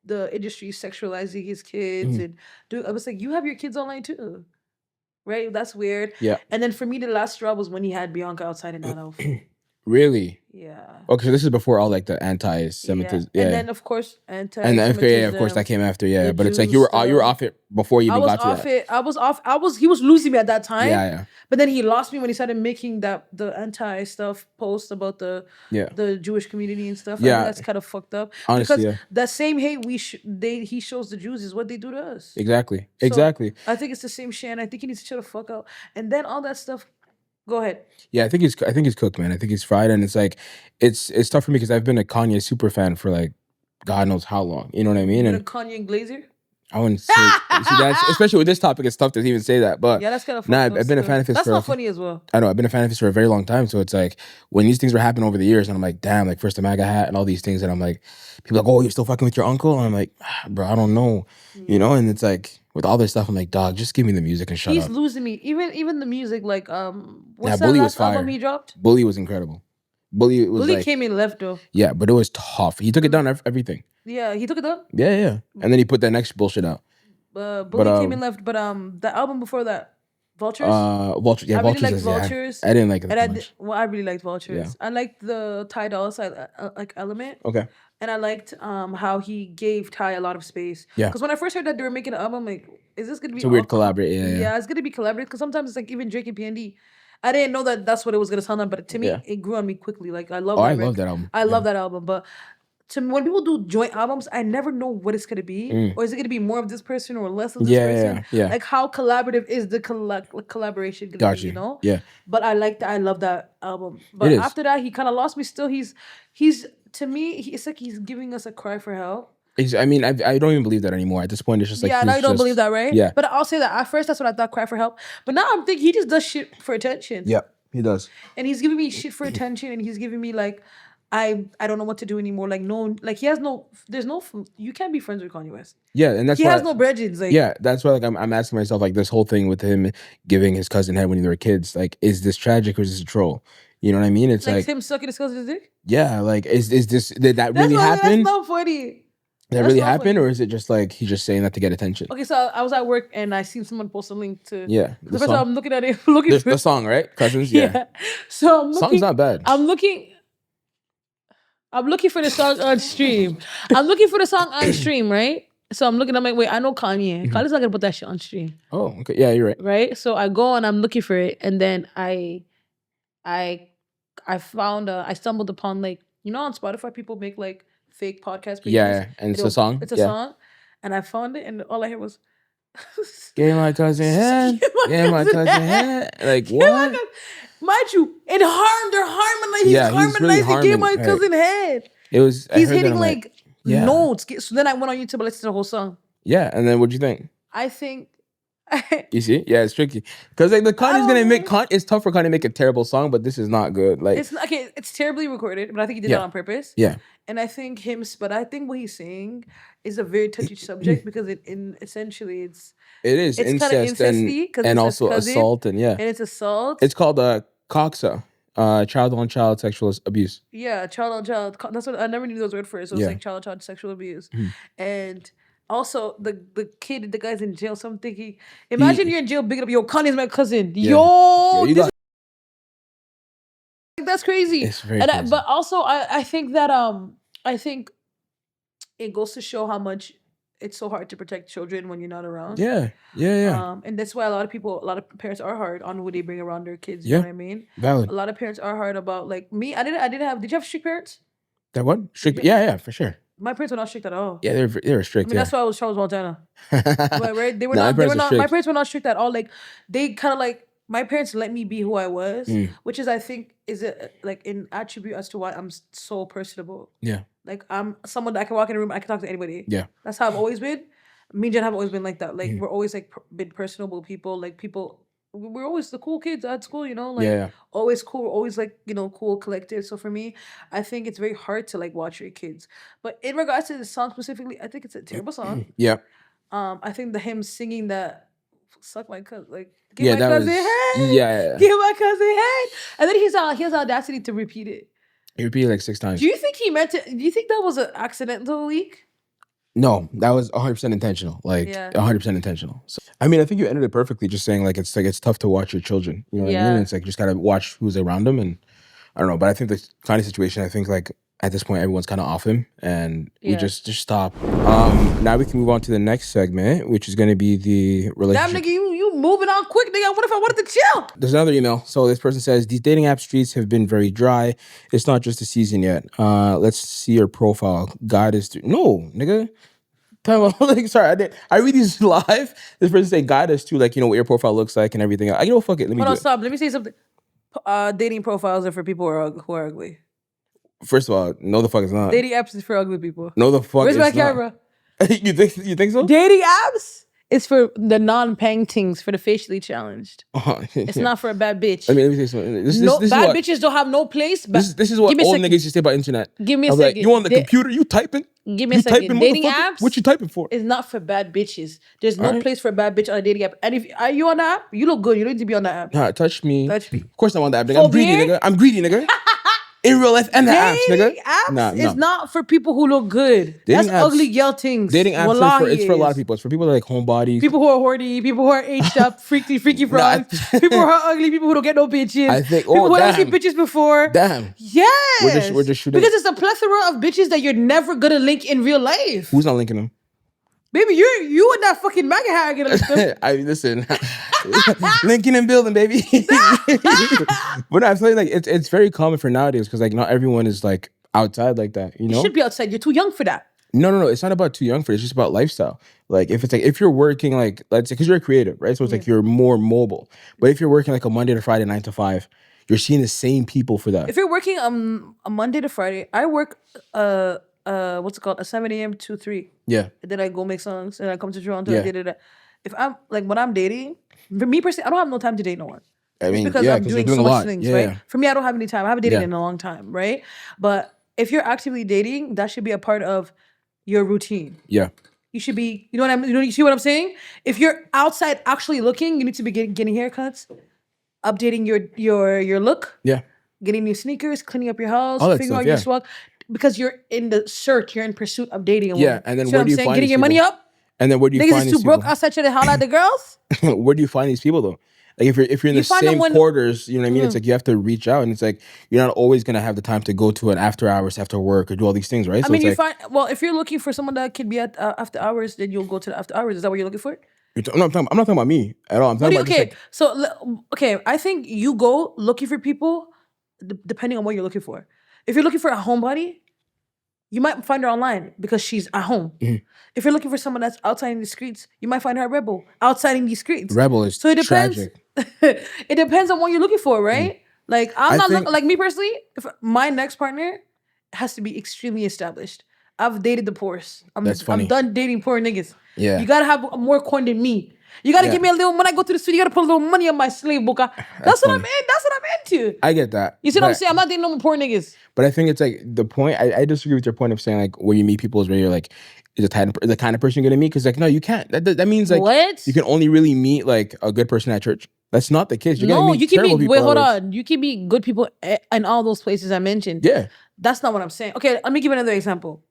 S1: the industry is sexualizing his kids and I was like, you have your kids online too. Right? That's weird. Yeah. And then for me, the last straw was when he had Bianca outside in that outfit.
S2: Really?
S1: Yeah.
S2: Okay, so this is before all like the anti-Semitism.
S1: Yeah. And then of course anti-Semitism.
S2: Of course that came after. Yeah, but it's like you were off it before you even got to that.
S1: I was off. He was losing me at that time.
S2: Yeah.
S1: But then he lost me when he started making the anti stuff post about the Jewish community and stuff. Yeah, that's kind of fucked up.
S2: Honestly,
S1: because that same hate he shows the Jews is what they do to us.
S2: Exactly.
S1: So
S2: exactly.
S1: I think it's the same shit. And I think he needs to chill the fuck out. And then all that stuff. Go ahead.
S2: Yeah, I think he's cooked, man. I think he's fried, and it's like it's tough for me because I've been a Kanye super fan for like God knows how long. You know what I mean?
S1: You're a Kanye Glazer?
S2: I wouldn't say that's, especially with this topic, it's tough to even say that. But
S1: yeah, that's kind of
S2: I've been a fan of his.
S1: That's not funny as well.
S2: I know I've been a fan of his for a very long time. So it's like when these things were happening over the years, and I'm like, damn, like first the MAGA hat and all these things, and I'm like, people are like, oh, you're still fucking with your uncle, and I'm like, bro, I don't know, you know. And it's like with all this stuff, I'm like, dog, just give me the music and shut up.
S1: He's losing me. Even the music, like what's that
S2: Bully
S1: last
S2: was fire.
S1: album he dropped?
S2: Bully was incredible. Bully
S1: came in left though.
S2: Yeah, but it was tough. He took it down everything.
S1: Yeah, he took it down.
S2: Yeah, and then he put that next bullshit out.
S1: Bully came in left, but the album before that, Vultures.
S2: Vultures. Yeah,
S1: I
S2: Vultures.
S1: Really liked Vultures.
S2: I didn't like it that much.
S1: I really liked Vultures.
S2: Yeah.
S1: I liked the Ty Dolla Sign like element.
S2: Okay.
S1: And I liked how he gave Ty a lot of space.
S2: Yeah.
S1: Because when I first heard that they were making an album, I'm like, is this gonna be?
S2: It's a weird collaborate.
S1: Yeah, it's gonna be collaborative because sometimes it's like even Drake and PND. I didn't know that that's what it was gonna sound like, but to me, it grew on me quickly. Like I love.
S2: I love that album.
S1: I love that album, but. To me, when people do joint albums, I never know what it's gonna be, or is it gonna be more of this person or less of this person? Yeah. Like how collaborative is the collaboration gonna be? You know?
S2: Yeah.
S1: But I like that. I love that album. But after that, he kind of lost me. Still, he's to me, it's like he's giving us a cry for help.
S2: I mean, I don't even believe that anymore. At this point, it's just like
S1: now you don't believe that, right?
S2: Yeah.
S1: But I'll say that at first, that's what I thought, cry for help. But now I'm thinking he just does shit for attention.
S2: Yeah, he does.
S1: And he's giving me shit for attention, and he's giving me like. I don't know what to do anymore. Like he has you can't be friends with Kanye West.
S2: Yeah, and that's
S1: he has no bridges. Like
S2: that's why like I'm asking myself like this whole thing with him giving his cousin head when they were kids. Like, is this tragic or is this a troll? You know what I mean? It's like
S1: him sucking his cousin's dick.
S2: Yeah, like did that really happen?
S1: That's not funny.
S2: That really happened, or is it just like he's just saying that to get attention?
S1: Okay, so I was at work and I seen someone post a link to
S2: the
S1: first
S2: song.
S1: I'm looking at it, looking for
S2: the song, right? Cousins, yeah.
S1: So I'm looking,
S2: song's not bad.
S1: I'm looking for the song on stream. Right? So I'm looking. I'm like, wait, I know Kanye. Kanye's not gonna put that shit on stream.
S2: Oh, okay, yeah, you're right.
S1: Right? So I go and I'm looking for it, and then I found I stumbled upon like on Spotify people make like fake podcast pages.
S2: Yeah, and it's a song.
S1: It's a song. And I found it and all I heard was
S2: Get my cousin head. Get my cousin head. Like what?
S1: Mind you, they're harmonizing. He's harmonizing. Get my cousin head.
S2: It was
S1: he's hitting like notes. So then I went on YouTube and listened to the whole song.
S2: Yeah, and then what'd you think?
S1: I think
S2: you see? Yeah, it's tricky. Because like the Kanye's gonna make it's tough for Kanye to make a terrible song, but this is not good. Like
S1: it's okay, it's terribly recorded, but I think he did that on purpose.
S2: Yeah.
S1: And I think but I think what he's saying is a very touchy subject because essentially it's
S2: incest
S1: kind of incesty
S2: and also assault and
S1: it's assault.
S2: It's called COXA, child on child sexual abuse.
S1: Yeah, child on child. That's what I never knew those words for it. So it's like child on child sexual abuse, and also the guy's in jail. So I'm thinking, imagine you're in jail, big up, yo, Kanye's my cousin. Yeah. That's crazy.
S2: It's very crazy.
S1: But also I think that I think it goes to show how much it's so hard to protect children when you're not around.
S2: Yeah.
S1: And that's why a lot of parents are hard on who they bring around their kids. You know what I mean?
S2: Valid.
S1: A lot of parents are hard about like me. Did you have strict parents?
S2: That what? Strict? Yeah, for sure.
S1: My parents were not strict at all.
S2: Yeah, they were strict.
S1: I mean, that's why I was Charles Montana. Right? They were not. My parents were not strict at all. Like they kind of like my parents let me be who I was, which is I think is like an attribute as to why I'm so personable.
S2: Yeah.
S1: Like I'm someone that I can walk in a room, I can talk to anybody.
S2: Yeah.
S1: That's how I've always been. Me and Jen have always been like that. Like we're always like been personable people. Like people, we're always the cool kids at school. Like always cool, always like cool, collective. So for me, I think it's very hard to like watch your kids. But in regards to the song specifically, I think it's a terrible song.
S2: Yeah.
S1: I think him singing that suck my cousin, like
S2: give my cousin
S1: head, give my cousin head, and then he has audacity to repeat it.
S2: He repeated like 6 times.
S1: Do you think he meant to? Do you think that was an accidental leak?
S2: No, that was 100% intentional. Like 100% intentional. So, I mean, I think you ended it perfectly. Just saying like it's tough to watch your children. You know what I mean? It's like you just gotta watch who's around them, and I don't know. But I think the kind of situation, I think like at this point everyone's kind of off him, and we just stop. Now we can move on to the next segment, which is going to be the relationship.
S1: Damn nigga, you moving on quick, nigga. What if I wanted to chill?
S2: There's another email. So this person says, these dating app streets have been very dry. It's not just the season yet. Let's see your profile. God is no, nigga. Sorry, I read these live. This person say guide us to like what your profile looks like and everything. Fuck it.
S1: Stop. Let me say something. Dating profiles are for people who are ugly.
S2: First of all, no the fuck it's not.
S1: Dating apps is for ugly people.
S2: No the fuck
S1: Where's
S2: it's
S1: my
S2: not.
S1: camera?
S2: You think so?
S1: Dating apps is for the non-paintings, for the facially challenged. It's not for a bad bitch.
S2: I mean, let me say something. This
S1: bad bitches don't have no place.
S2: This is what old niggas used to say about internet.
S1: Give me a second.
S2: Like, you on the computer? You typing?
S1: Give me a second. Dating apps?
S2: What you typing for?
S1: It's not for bad bitches. There's no place for a bad bitch on a dating app. And are you on the app? You look good. You don't need to be on the app.
S2: Nah, touch me.
S1: Touch me.
S2: Of course I'm on the app, nigga. I'm greedy, nigga. In real life and the apps, nigga.
S1: Apps is not for people who look good. That's ugly girl things.
S2: Dating apps it's for a lot of people. It's for people that are like homebodies.
S1: People who are horny. People who are aged up. Freaky frogs. People who are ugly. People who don't get no bitches.
S2: I think.
S1: People who haven't seen bitches before.
S2: Damn.
S1: Yes.
S2: We're just shooting.
S1: Because it's a plethora of bitches that you're never gonna link in real life.
S2: Who's not linking them?
S1: Baby, you and that fucking MAGA hat are gonna link them.
S2: Listen. Linking and building, baby. But I'm saying like it's very common for nowadays because like not everyone is like outside like that. You
S1: should be outside. You're too young for that.
S2: No. It's not about too young for it. It's just about lifestyle. Like if you're working like let's say because you're a creative, right? So it's like you're more mobile. But if you're working like a Monday to Friday 9 to 5, you're seeing the same people for that.
S1: If you're working a Monday to Friday, I work what's it called, a 7 a.m. to 3.
S2: Yeah.
S1: And then I go make songs and I come to Toronto and da. If I'm like when I'm dating, for me personally, I don't have no time to date no one.
S2: I mean,
S1: because I'm doing so much things, right?
S2: Yeah.
S1: For me, I don't have any time. I haven't dated in a long time, right? But if you're actively dating, that should be a part of your routine.
S2: Yeah.
S1: You should be, you know what I mean? You see what I'm saying? If you're outside actually looking, you need to be getting haircuts, updating your look.
S2: Yeah.
S1: Getting new sneakers, cleaning up your house,
S2: all that
S1: figuring
S2: stuff,
S1: out your swag. because you're in the search, you're in pursuit of dating a woman.
S2: Yeah, and then where do you find
S1: getting
S2: these
S1: your money up?
S2: And then where do you
S1: find
S2: these people?
S1: Niggas is too broke outside trying to holler at the girls?
S2: Where do you find these people though? Like if you're in the same quarters, you know what I mean? It's like you have to reach out, and it's like you're not always gonna have the time to go to an after hours after work or do all these things, right?
S1: I mean, if you're looking for someone that could be at after hours, then you'll go to the after hours. Is that what you're looking for?
S2: I'm not talking about me at all. I'm talking about
S1: I think you go looking for people depending on what you're looking for. If you're looking for a homebody, you might find her online because she's at home. Mm-hmm. If you're looking for someone that's outside in the streets, you might find her a rebel outside in these streets.
S2: Rebel is so it depends. Tragic.
S1: It depends on what you're looking for, right? Mm. Like I'm not looking like me personally. If my next partner has to be extremely established. I've dated the poors. I'm done dating poor niggas. Yeah, you gotta have more coin than me. You gotta give me a little. When I go to the studio, you gotta put a little money on my slave book. That's what I'm in. That's what I'm into.
S2: I get that.
S1: You see what I'm saying? I'm not dating no more poor niggas.
S2: But I think it's like the point. I disagree with your point of saying like when you meet people is where you're like is the kind of person you're gonna meet, because like no, you can't. That means like what? You can only really meet like a good person at church. That's not the case. You're gonna meet terrible people. Wait, hold on. You can meet good people in all those places I mentioned. Yeah, that's not what I'm saying. Okay, let me give another example.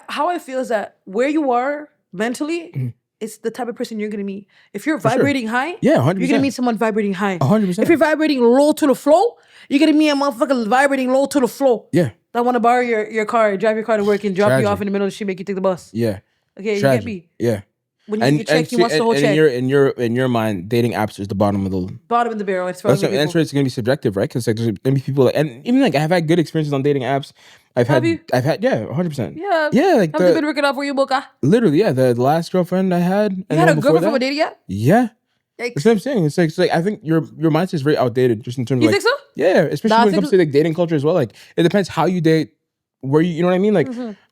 S2: How I feel is that where you are mentally, it's the type of person you're gonna meet. If you're vibrating high, 100%. You're gonna meet someone vibrating high. 100%. If you're vibrating low to the flow, you're gonna meet a motherfucker vibrating low to the flow. Yeah. That want to borrow your car, drive your car to work, and drop you off in the middle of the street, make you take the bus. Yeah. Okay, Tragic.
S1: You get me.
S2: Yeah.
S1: When you get checked, you want the whole check.
S2: In your mind, dating apps is the bottom of the barrel. It's
S1: that's
S2: where it's gonna be subjective, right? Because like there's gonna be people, and even like I've had good experiences on dating apps. I've had 100%. Yeah. Like
S1: have you been working out for you, Boca?
S2: Literally, yeah. The last girlfriend I had.
S1: You had a girlfriend from a dating app?
S2: Yeah. That's what I'm saying. It's like I think your mindset is very outdated, just in terms of.
S1: You think so?
S2: Yeah, especially when it comes to like dating culture as well. Like it depends how you date, where you know what I mean. Like,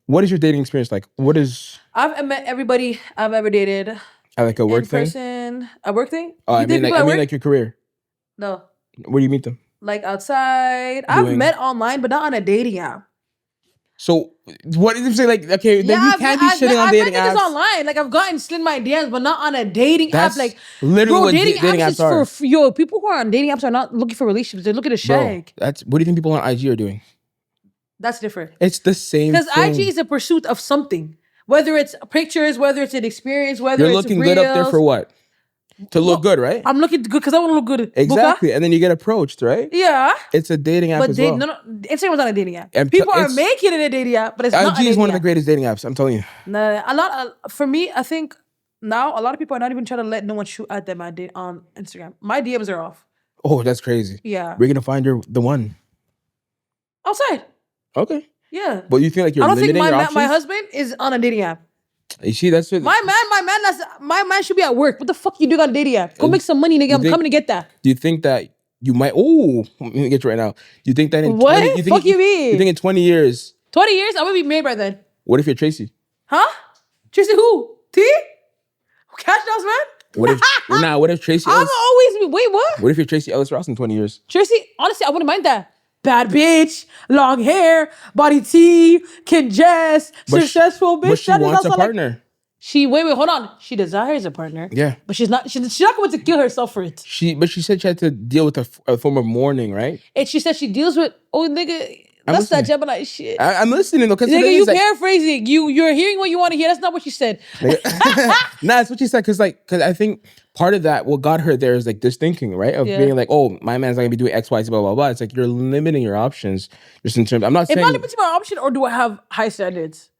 S2: what is your dating experience like? What is?
S1: I've met everybody I've ever dated.
S2: At like a work thing.
S1: Person, a work thing.
S2: Oh, I mean like your career.
S1: No.
S2: Where do you meet them?
S1: Like outside. I've met online, but not on a dating app.
S2: So what did you say? Like, okay, then you can't be shitting on dating apps.
S1: Online. Like I've gotten slid my DMs, but not on a dating app. Like
S2: literally, dating apps are
S1: for people who are on dating apps are not looking for relationships. They're looking to shag.
S2: What do you think people on IG are doing?
S1: That's different.
S2: It's the same.
S1: Because IG is a pursuit of something. Whether it's pictures, whether it's an experience, whether
S2: you're
S1: it's
S2: looking good up there for what? To look good, right?
S1: I'm looking good because I want to look good.
S2: Exactly.
S1: Buka?
S2: And then you get approached, right?
S1: Yeah.
S2: It's a dating app as well.
S1: No, Instagram's not a dating app. People are making it a dating app, but it's not a dating app.
S2: IG is one of the greatest dating apps, I'm telling you.
S1: Nah, for me, I think now a lot of people are not even trying to let no one shoot at them on Instagram. My DMs are off.
S2: Oh, that's crazy.
S1: Yeah.
S2: We're going to find the one.
S1: Outside.
S2: Okay.
S1: Yeah.
S2: But you feel like you're limiting your options? I don't think
S1: my husband is on a dating app.
S2: You see, that's what
S1: my man should be at work. What the fuck you doing on a dating app? Go make some money, nigga. I'm coming to get that.
S2: Do you think that you might? Oh, let me get you right now. Do you think that in
S1: what?
S2: 20, you
S1: fuck you mean?
S2: You think in 20 years?
S1: 20 years, I'm gonna be married by then.
S2: What if you're Tracee?
S1: Huh? Tracee who? T? Cash House man?
S2: What if Tracee?
S1: I'm always wait. What?
S2: What if you're Tracee Ellis Ross in 20 years?
S1: Tracee, honestly, I wouldn't mind that. Bad bitch, long hair, body T, can dress, successful bitch.
S2: But she wants a partner.
S1: Wait, hold on. She desires a partner.
S2: Yeah.
S1: But she's not going to kill herself for it.
S2: But she said she had to deal with a form of mourning, right?
S1: And she said she deals with, nigga, that's that Gemini shit.
S2: I'm listening though.
S1: Nigga, you paraphrasing. You're hearing what you want to hear. That's not what she said.
S2: Nah, that's what she said. Cause I think part of that, what got her there is like this thinking, right? Of being like, oh, my man's not gonna be doing X, Y, Z, blah, blah, blah. It's like you're limiting your options just in terms. I'm not saying.
S1: Am I limiting my option or do I have high standards?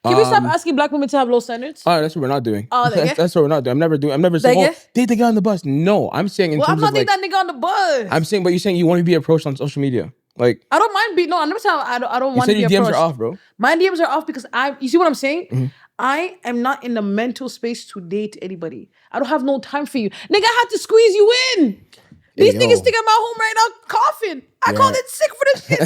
S1: Can we stop asking black women to have low standards?
S2: Oh, that's what we're not doing. Oh, that's what we're not doing. I'm never saying, date the guy on the bus. No, I'm saying in terms of
S1: I'm not dating that nigga on the bus.
S2: I'm saying, but you're saying you want to be approached on social media. Like
S1: I don't mind I'm never saying I don't want to be approached.
S2: Your DMs are off, bro.
S1: My DMs are off because you see what I'm saying? Mm-hmm. I am not in the mental space to date anybody. I don't have no time for you. Nigga, I had to squeeze you in. These niggas think I'm at home right now coughing. I called it sick for this shit.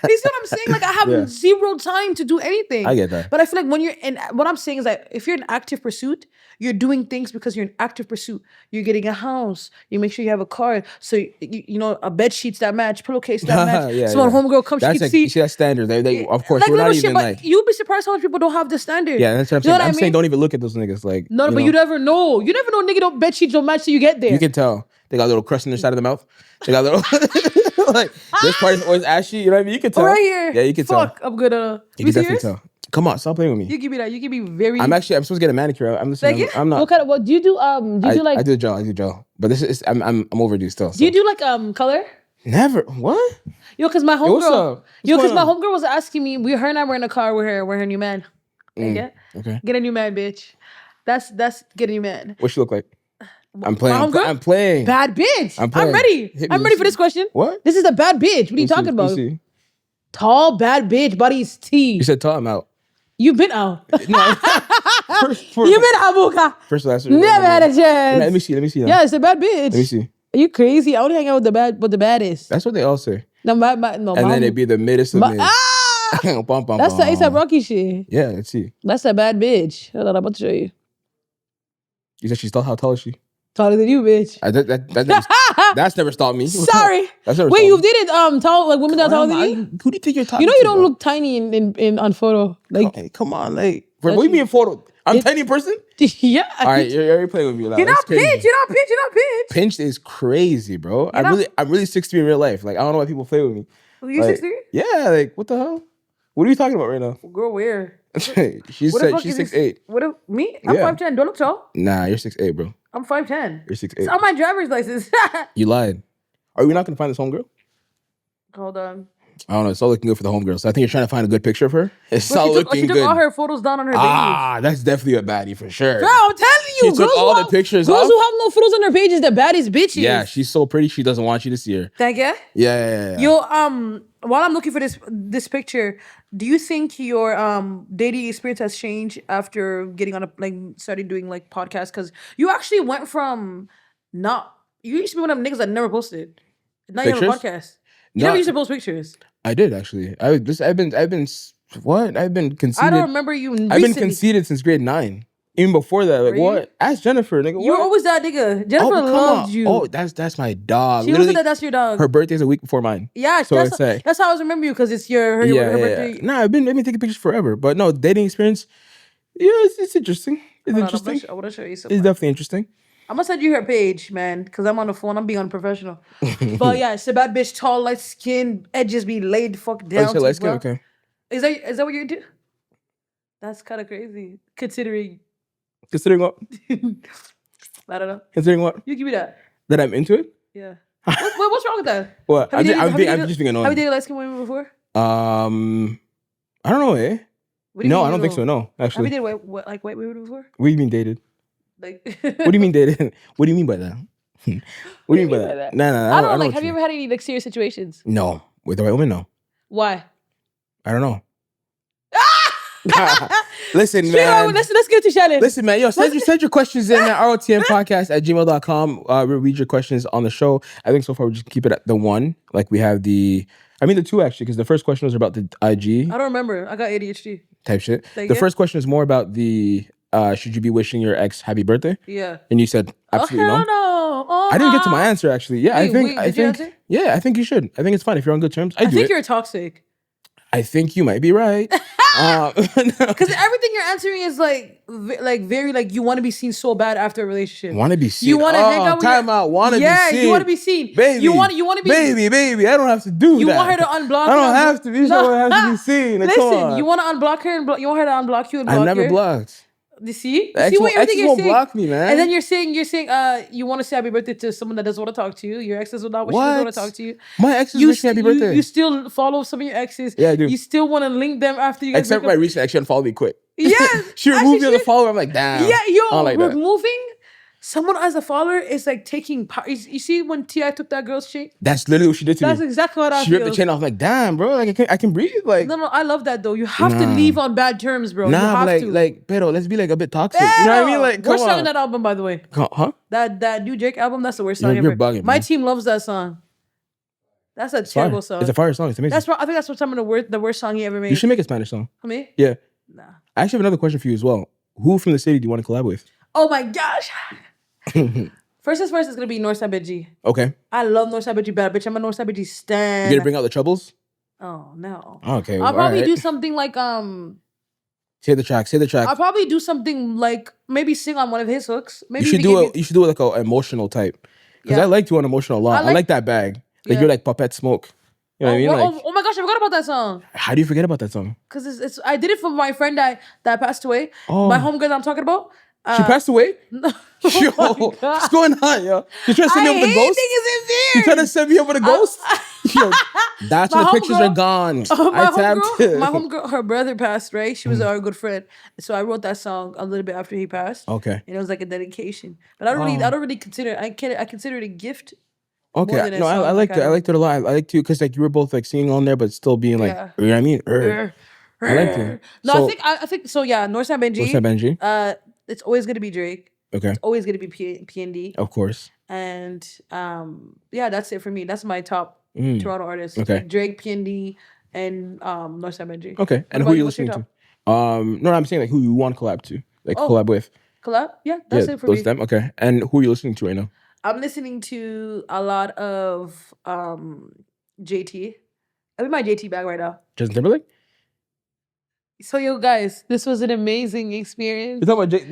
S1: You see what I'm saying? Like I have zero time to do anything.
S2: I get that.
S1: But I feel like when you're in, what I'm saying is that if you're in active pursuit, you're doing things because you're in active pursuit. You're getting a house. You make sure you have a car. So, you know, a bed sheets that match, pillowcase that match. So when homegirl comes, she can see.
S2: You see that standard. They of course, we're not even like.
S1: You'd be surprised how much people don't have the standard.
S2: Yeah, that's what I'm saying. I'm saying don't even look at those niggas. Like
S1: no, but you never know. You never know nigga bed sheets don't match till you get there.
S2: You can tell. They got a little crust in their side of the mouth. They got a little. Like this part is always ashy. You know what I mean? You can tell.
S1: Right here.
S2: Yeah, you can tell.
S1: Fuck, I'm good.
S2: You can definitely tell. Come on, stop playing with me.
S1: You give me that. You give me very.
S2: I'm supposed to get a manicure. I'm listening.
S1: Like,
S2: I'm not.
S5: What kind of? What do you do? Do you do like?
S2: I do gel. But this is I'm overdue still. So.
S5: Do you do like color?
S2: Never. What?
S5: Yo, cause my
S2: what's
S5: homegirl.
S2: up?
S5: Cause my homegirl was asking me. Her and I were in a car with her new man.
S2: Okay.
S1: Get a new man, bitch. That's get a new man.
S2: What she look like? I'm playing. I'm playing.
S1: Bad bitch.
S2: I'm
S1: ready. I'm ready for this question.
S2: What?
S1: This is a bad bitch. What are you talking about? Tall, bad bitch. Body's T.
S2: You said tall. I'm out.
S1: You've been out.
S2: No.
S1: You've been out, Buka.
S2: First last.
S1: Never had a chance.
S2: Let me see.
S1: Yeah, it's a bad bitch.
S2: Let me see.
S1: Are you crazy? I only hang out with the baddest.
S2: That's what they all say.
S1: No, no.
S2: And then it'd be the middest of mid.
S1: That's the A$AP Rocky shit.
S2: Yeah, let's see.
S1: That's a bad bitch. Hold on, I'm about to show you.
S2: You said she's tall. How tall is she?
S1: Taller than you, bitch.
S2: That's never stopped me.
S1: Sorry. Wait, you've dated tall like women that are taller than you?
S2: Who do you think you're talking?
S1: You know you don't look tiny in on photo. Like,
S2: hey, come on, like what do you mean photo? I'm tiny in person.
S1: Yeah.
S2: All right, you're already playing with me.
S1: You're not pinched. You're not pinched.
S2: Pinched is crazy, bro. I'm really 6'3" in real life. Like I don't know why people play with me.
S1: You 6'3"?
S2: Yeah, like what the hell? What are you talking about right now?
S1: Girl, where?
S2: She's 6'8".
S1: What me? I'm 5'10". Do I look tall?
S2: Nah, you're 6'8", bro.
S1: I'm 5'10".
S2: You're 6'8".
S1: It's on my driver's license.
S2: You lied. Are we not gonna find this homegirl?
S1: Hold on.
S2: I don't know. It's all looking good for the homegirl. So I think you're trying to find a good picture of her. It's all looking good.
S1: She took all her photos down on her page.
S2: That's definitely a baddie for sure.
S1: Bro, I'm telling you.
S2: She took all the pictures
S1: Girls
S2: off.
S1: who have no photos on their pages, the baddies bitches.
S2: Yeah, she's so pretty. She doesn't want you to see her.
S1: Thank you.
S2: Yeah.
S1: Yo, while I'm looking for this picture, do you think your dating experience has changed after getting on started doing podcasts? Because you actually went from you used to be one of them niggas that never posted. Now you have a podcast. You never used to post pictures.
S2: I did actually. I've been conceited.
S1: I don't remember you. Recently.
S2: I've been conceited since grade 9. Even before that, like what? Ask Jennifer, nigga.
S1: You were always that nigga. Jennifer loved you.
S2: Oh, that's my dog.
S1: She said that's your dog.
S2: Her birthday's a week before mine.
S1: Yeah,
S2: so
S1: that's how I always remember you because it's her birthday.
S2: Nah, I've been taking pictures forever, but no, dating experience. Yeah, it's interesting. It's interesting.
S1: I want to show you something.
S2: It's definitely interesting.
S1: I'm gonna send you her page, man, because I'm on the phone. I'm being unprofessional. But yeah, it's a bad bitch, tall, light skin, edges be laid the fuck down.
S2: Light skin, okay.
S1: Is that what you do? That's kind of crazy. Considering
S2: what?
S1: I don't know.
S2: Considering what?
S1: You give me that.
S2: That I'm into it?
S1: Yeah. What's wrong with that?
S2: What? I'm just being annoying.
S1: Have you dated light skin women before?
S2: I don't know, eh? No, I don't think so. No, actually.
S1: Have you dated white women before?
S2: What do you mean dated?
S1: Like,
S2: what do you mean dated? What do you mean by that? What do you mean by that? Nah.
S1: I don't know. Have you ever had any serious situations?
S2: No, with the right woman, no.
S1: Why?
S2: I don't know. Listen, man.
S1: Let's get to Shannon.
S2: Listen, man. Yo, send your questions in at ROTMPodcast@gmail.com. We'll read your questions on the show. I think so far we just keep it at the one. Like we have the two actually, because the first question was about the IG.
S1: I don't remember. I got ADHD.
S2: Type shit. The first question is more about the should you be wishing your ex happy birthday?
S1: Yeah.
S2: And you said absolutely no.
S1: Oh,
S2: I didn't get to my answer actually. Yeah, I think yeah, I think you should. I think it's fine if you're on good terms. I think
S1: you're toxic.
S2: I think you might be right.
S1: Because everything you're answering is very you want to be seen so bad after a relationship.
S2: Want to be seen.
S1: You want to hang out with
S2: time out. Want to be seen.
S1: Yeah, you want to be seen.
S2: Baby.
S1: You want to be.
S2: Baby. I don't have to do that.
S1: You want her to unblock.
S2: I don't have to be. I have to be seen.
S1: Listen, you want to unblock her and you want her to unblock you and block her.
S2: I never blocked.
S1: You see?
S2: Exes
S1: what everything you're saying?
S2: Block me, man.
S1: And then you're saying you want to say happy birthday to someone that doesn't want to talk to you. Your exes will not want to talk to you.
S2: My exes wish me happy birthday.
S1: You still follow some of your exes.
S2: Yeah, I do.
S1: You still want to link them after you guys.
S2: Except my recent ex, she unfollowed me quick.
S1: Yeah.
S2: She removed me as a follower. I'm like, damn.
S1: Yeah, removing someone as a follower is like taking part. You see when T.I. took that girl's chain?
S2: That's literally what she did to me.
S1: That's exactly what I feel.
S2: She ripped the chain off. Like, damn, bro. Like, I can breathe. Like,
S1: no, I love that though. You have to leave on bad terms, bro.
S2: Nah, pero let's be like a bit toxic. You know what I mean? Like,
S1: worst song in that album, by the way.
S2: Huh?
S1: That new Drake album, that's the worst song ever.
S2: You're bugging,
S1: My team loves that song. That's a terrible song.
S2: It's a fire song. It's amazing.
S1: I think that's what some of the worst song he ever made.
S2: You should make a Spanish song.
S1: Me?
S2: Yeah.
S1: Nah.
S2: I actually have another question for you as well. Who from the city do you want to collab with?
S1: Oh my gosh. First is gonna be Northside Bitchy.
S2: Okay.
S1: I love Northside Bitchy bad bitch. I'm a Northside Bitchy stan.
S2: You gonna bring out the troubles?
S1: Oh no.
S2: Okay.
S1: I'll probably do something like
S2: Say the track.
S1: I'll probably do something like maybe sing on one of his hooks. Maybe
S2: you should do it like an emotional type. Because I like to an emotional lot. I like that bag. Like you're like Puppet Smoke. You know what I mean? Like,
S1: oh my gosh, I forgot about that song.
S2: How do you forget about that song?
S1: Because it's I did it for my friend that passed away.
S2: Oh.
S1: My homegirl that I'm talking about.
S2: She passed away?
S1: No.
S2: Yo, what's going on, yo? You trying to send me up with a ghost? You trying to send me up with a ghost? Yo, that's when the pictures are gone.
S1: My homegirl, her brother passed, right? She was our good friend. So I wrote that song a little bit after he passed.
S2: Okay.
S1: And it was like a dedication. But I don't really consider it. I consider it a gift.
S2: Okay. No, I liked it. I liked it a lot. I liked it because like you were both like singing on there, but still being like, you know what I mean? I liked it.
S1: No, so, I think so. Yeah, Northside Benji. It's always gonna be Drake.
S2: Okay.
S1: It's always gonna be PND.
S2: Of course.
S1: And yeah, that's it for me. That's my top Toronto artists.
S2: Okay.
S1: Like Drake, PND, and Northside Benji.
S2: Okay. And who are you listening to? No, I'm saying like who you want to collab to, like collab with.
S1: Collab? Yeah, that's it for me.
S2: Them. Okay. And who are you listening to right now?
S1: I'm listening to a lot of JT. I'm in my JT bag right now.
S2: Justin Timberlake?
S1: So, yo, guys, this was an amazing experience.
S2: You're talking about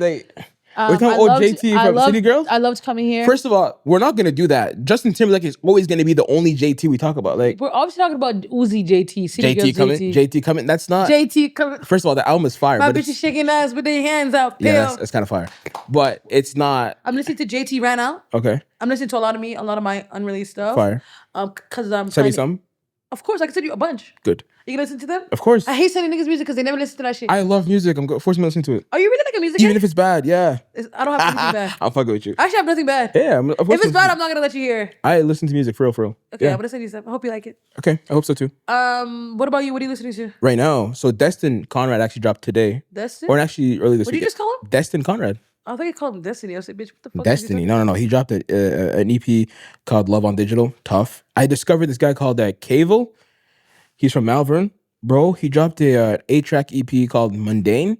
S2: we're talking about JT from City Girls?
S1: I loved coming here.
S2: First of all, we're not going to do that. Justin Timberlake is always going to be the only JT we talk about. Like,
S1: we're obviously talking about Uzi JT. City
S2: JT coming. JT coming. That's not.
S1: JT coming.
S2: First of all, the album is fire.
S1: My bitch is shaking ass with their hands out.
S2: Yeah, that's kind of fire. But it's not.
S1: I'm listening to JT right now.
S2: Okay.
S1: I'm listening to a lot of my unreleased stuff.
S2: Fire.
S1: Because I'm
S2: send me some.
S1: Of course, I can send you a bunch.
S2: Good.
S1: You can listen to them?
S2: Of course.
S1: I hate sending niggas music because they never listen to that shit.
S2: I love music. I'm forcing me to listen to it.
S1: Are you really like a music
S2: Even if it's bad, yeah.
S1: I don't have anything bad.
S2: I'll fuck with you.
S1: I actually have nothing bad.
S2: Yeah.
S1: If it's bad, I'm not going to let you hear.
S2: I listen to music for real.
S1: Okay, I'm going to send you stuff. I hope you like it.
S2: Okay, I hope so too.
S1: What about you? What are you listening to?
S2: Right now. So Destin Conrad actually dropped today.
S1: Destin?
S2: Or actually early this week.
S1: What did you just call him?
S2: Destin Conrad.
S1: I thought you called him Destiny. I was like, bitch, what the fuck?
S2: Destiny. No. He dropped an EP called Love on Digital. Tough. I discovered this guy called Cavil. He's from Malvern. Bro, he dropped a 8-track EP called Mundane.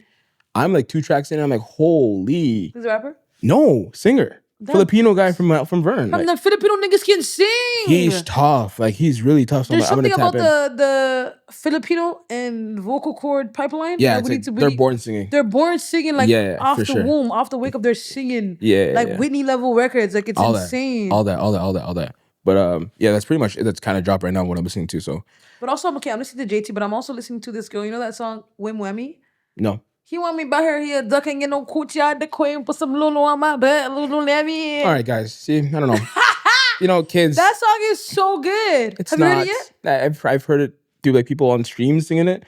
S2: I'm like 2 tracks in. I'm like, holy.
S1: He's a rapper?
S2: No, singer. Filipino guy from Vern.
S1: The Filipino niggas can sing.
S2: He's tough. Like, he's really tough. So
S1: there's something about the Filipino and vocal cord pipeline.
S2: Yeah, they're born singing.
S1: They're born singing like off the womb, off the wake up. They're singing Whitney level records. Like it's insane.
S2: All that. But yeah, that's pretty much it. That's kind of dropped right now what I'm listening to. So.
S1: But also, I'm listening to JT, but I'm also listening to this girl. You know that song, Wim Whammy?
S2: No.
S1: He want me by her here, ducking in no coochie out the queen, put some Lulu on my bed, Lulu let me in.
S2: All right, guys. See, I don't know. You know, kids.
S1: That song is so good. Have you heard it yet?
S2: I've heard it through like people on streams singing it.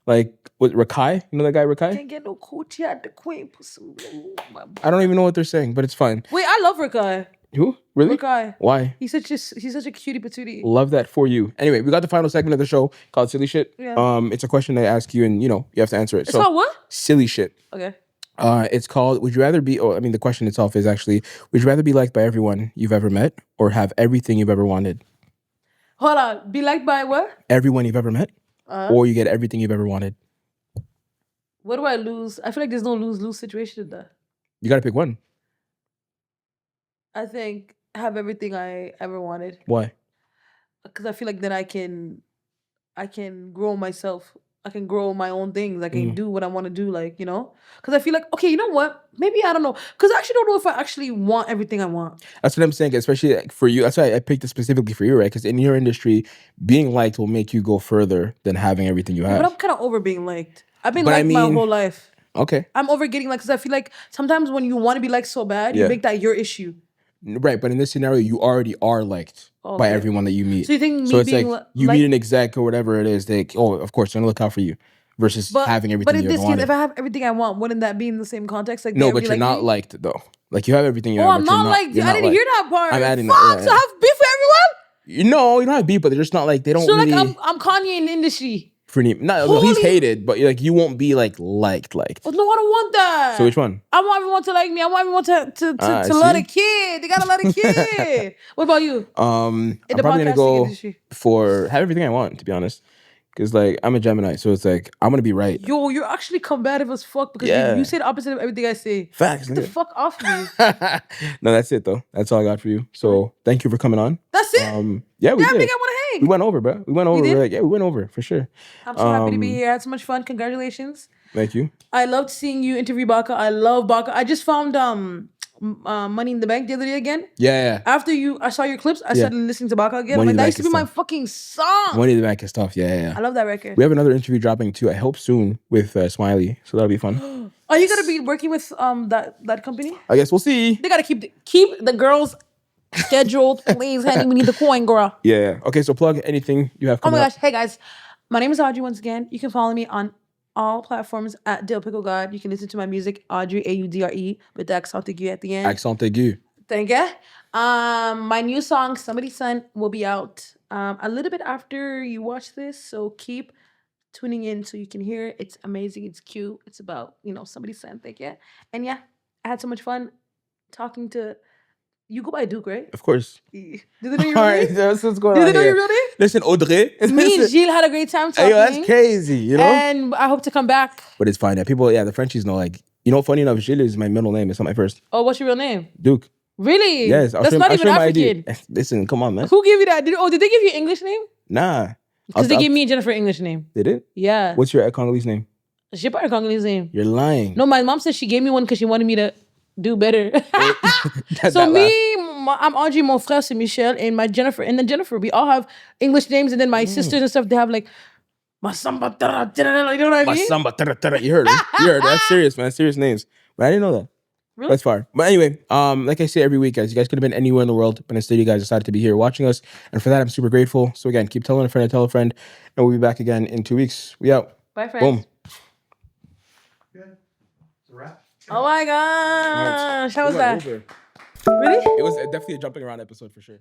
S2: Like with Rakai. You know that guy Rakai?
S1: Can't get no coochie out the queen, put some Lulu on my bed.
S2: I don't even know what they're saying, but it's fine.
S1: Wait, I love Rakai.
S2: Who? Really?
S1: Rakai.
S2: Why?
S1: He's such a cutie patootie.
S2: Love that for you. Anyway, we got the final segment of the show called Silly Shit.
S1: Yeah.
S2: It's a question I ask you and, you have to answer it.
S1: It's called what?
S2: Silly Shit.
S1: Okay.
S2: It's called, would you rather be, the question itself is actually, would you rather be liked by everyone you've ever met or have everything you've ever wanted?
S1: Hold on. Be liked by what?
S2: Everyone you've ever met or you get everything you've ever wanted.
S1: What do I lose? I feel like there's no lose-lose situation in that.
S2: You got to pick one.
S1: I think have everything I ever wanted.
S2: Why?
S1: Because I feel like then I can grow myself. I can grow my own things. I can do what I want to do, like, Because I feel like, okay, you know what? Maybe, I don't know. Because I actually don't know if I actually want everything I want. That's
S2: what I'm saying, especially like for you. That's why I picked it specifically for you, right? Because in your industry, being liked will make you go further than having everything you have.
S1: But I'm kind of over being liked. I've been liked my whole life.
S2: Okay.
S1: I'm over getting liked because I feel like sometimes when you want to be liked so bad, you make that your issue.
S2: Right, but in this scenario, you already are liked by everyone that you meet.
S1: So you think
S2: it's like you meet an exec or whatever it is, of course, they're gonna look out for you versus having everything.
S1: But in this case, if I have everything I want, wouldn't that be in the same context? Like
S2: no, but you're not liked though. Like you have everything you want.
S1: I'm not liked. I didn't hear that part.
S2: I'm adding
S1: that. So I have beef with everyone?
S2: No, you don't have beef, but they're just not like they don't.
S1: So
S2: really...
S1: like I'm Kanye in the industry.
S2: No, he's hated, but like you won't be liked.
S1: Well, no, I don't want that.
S2: So which one?
S1: I want everyone to like me. I want everyone to love a kid. They gotta love a kid. What about you?
S2: I'm probably gonna go for have everything I want, to be honest. Because like I'm a Gemini, so it's like I'm gonna be right.
S1: Yo, you're actually combative as fuck because you say the opposite of everything I say.
S2: Facts.
S1: Get the fuck off me.
S2: No, that's it though. That's all I got for you. So thank you for coming on.
S1: That's it.
S2: Yeah, we did.
S1: I think I want to hang.
S2: We went over, bro. We went over. We're like, we went over for sure.
S1: I'm so happy to be here. I had so much fun. Congratulations.
S2: Thank you.
S1: I loved seeing you interview Baka. I love Baka. I just found Money in the Bank the other day again.
S2: Yeah.
S1: After I saw your clips, I started listening to Baka again. I'm like, that used to be my fucking song.
S2: Money in the Bank is tough. Yeah.
S1: I love that record.
S2: We have another interview dropping too. I hope soon with Smiley, so that'll be fun.
S1: Are you gonna be working with that company?
S2: I guess we'll see.
S1: They gotta keep the girls scheduled, please, honey. We need the coin, girl.
S2: Yeah. Okay, so plug anything you have coming
S1: Oh my gosh. Hey guys, my name is Audrey once again. You can follow me on all platforms at Dill Pickle God. You can listen to my music, Audrey, Audre, with the accent aigu at the end.
S2: Accent aigu.
S1: Thank you. My new song, Somebody's Son, will be out a little bit after you watch this. So keep tuning in so you can hear it. It's amazing. It's cute. It's about, somebody's son. Thank you. And yeah, I had so much fun talking to... You go by Duke, right?
S2: Of course.
S1: Do they know your
S2: All
S1: real
S2: right,
S1: name?
S2: that's what's going
S1: Do
S2: on
S1: they know
S2: here.
S1: your real name?
S2: Listen, Audrey.
S1: Me and Gilles had a great time talking.
S2: Hey, yo, that's crazy, you know?
S1: And I hope to come back.
S2: But it's fine. The Frenchies know, like, funny enough, Gilles is my middle name. It's not my first.
S1: Oh, what's your real name?
S2: Duke.
S1: Really?
S2: Yes.
S1: That's not even African.
S2: Listen, come on, man.
S1: Who gave you that? Did they give you an English name?
S2: Nah.
S1: Because they gave me and Jennifer an English name.
S2: They did?
S1: Yeah.
S2: What's your Congolese name?
S1: She put her Congolese name.
S2: You're lying.
S1: No, my mom said she gave me one because she wanted me to do better. I'm Audrey, mon frère c'est Michel, and my Jennifer. And then Jennifer, we all have English names, and then my sisters and stuff, they have like Masamba, you know what I mean?
S2: Masamba, you heard it. That's serious, man. Serious names. But I didn't know that.
S1: Really?
S2: That's far. But anyway, like I say every week, guys, you guys could have been anywhere in the world, but instead you guys decided to be here watching us. And for that, I'm super grateful. So again, keep telling a friend to tell a friend. And we'll be back again in 2 weeks. We out.
S1: Bye, friends.
S2: Boom.
S3: Good. It's a wrap.
S1: Oh my gosh. How was that?
S2: Over.
S1: Really?
S2: It was definitely a jumping around episode for sure.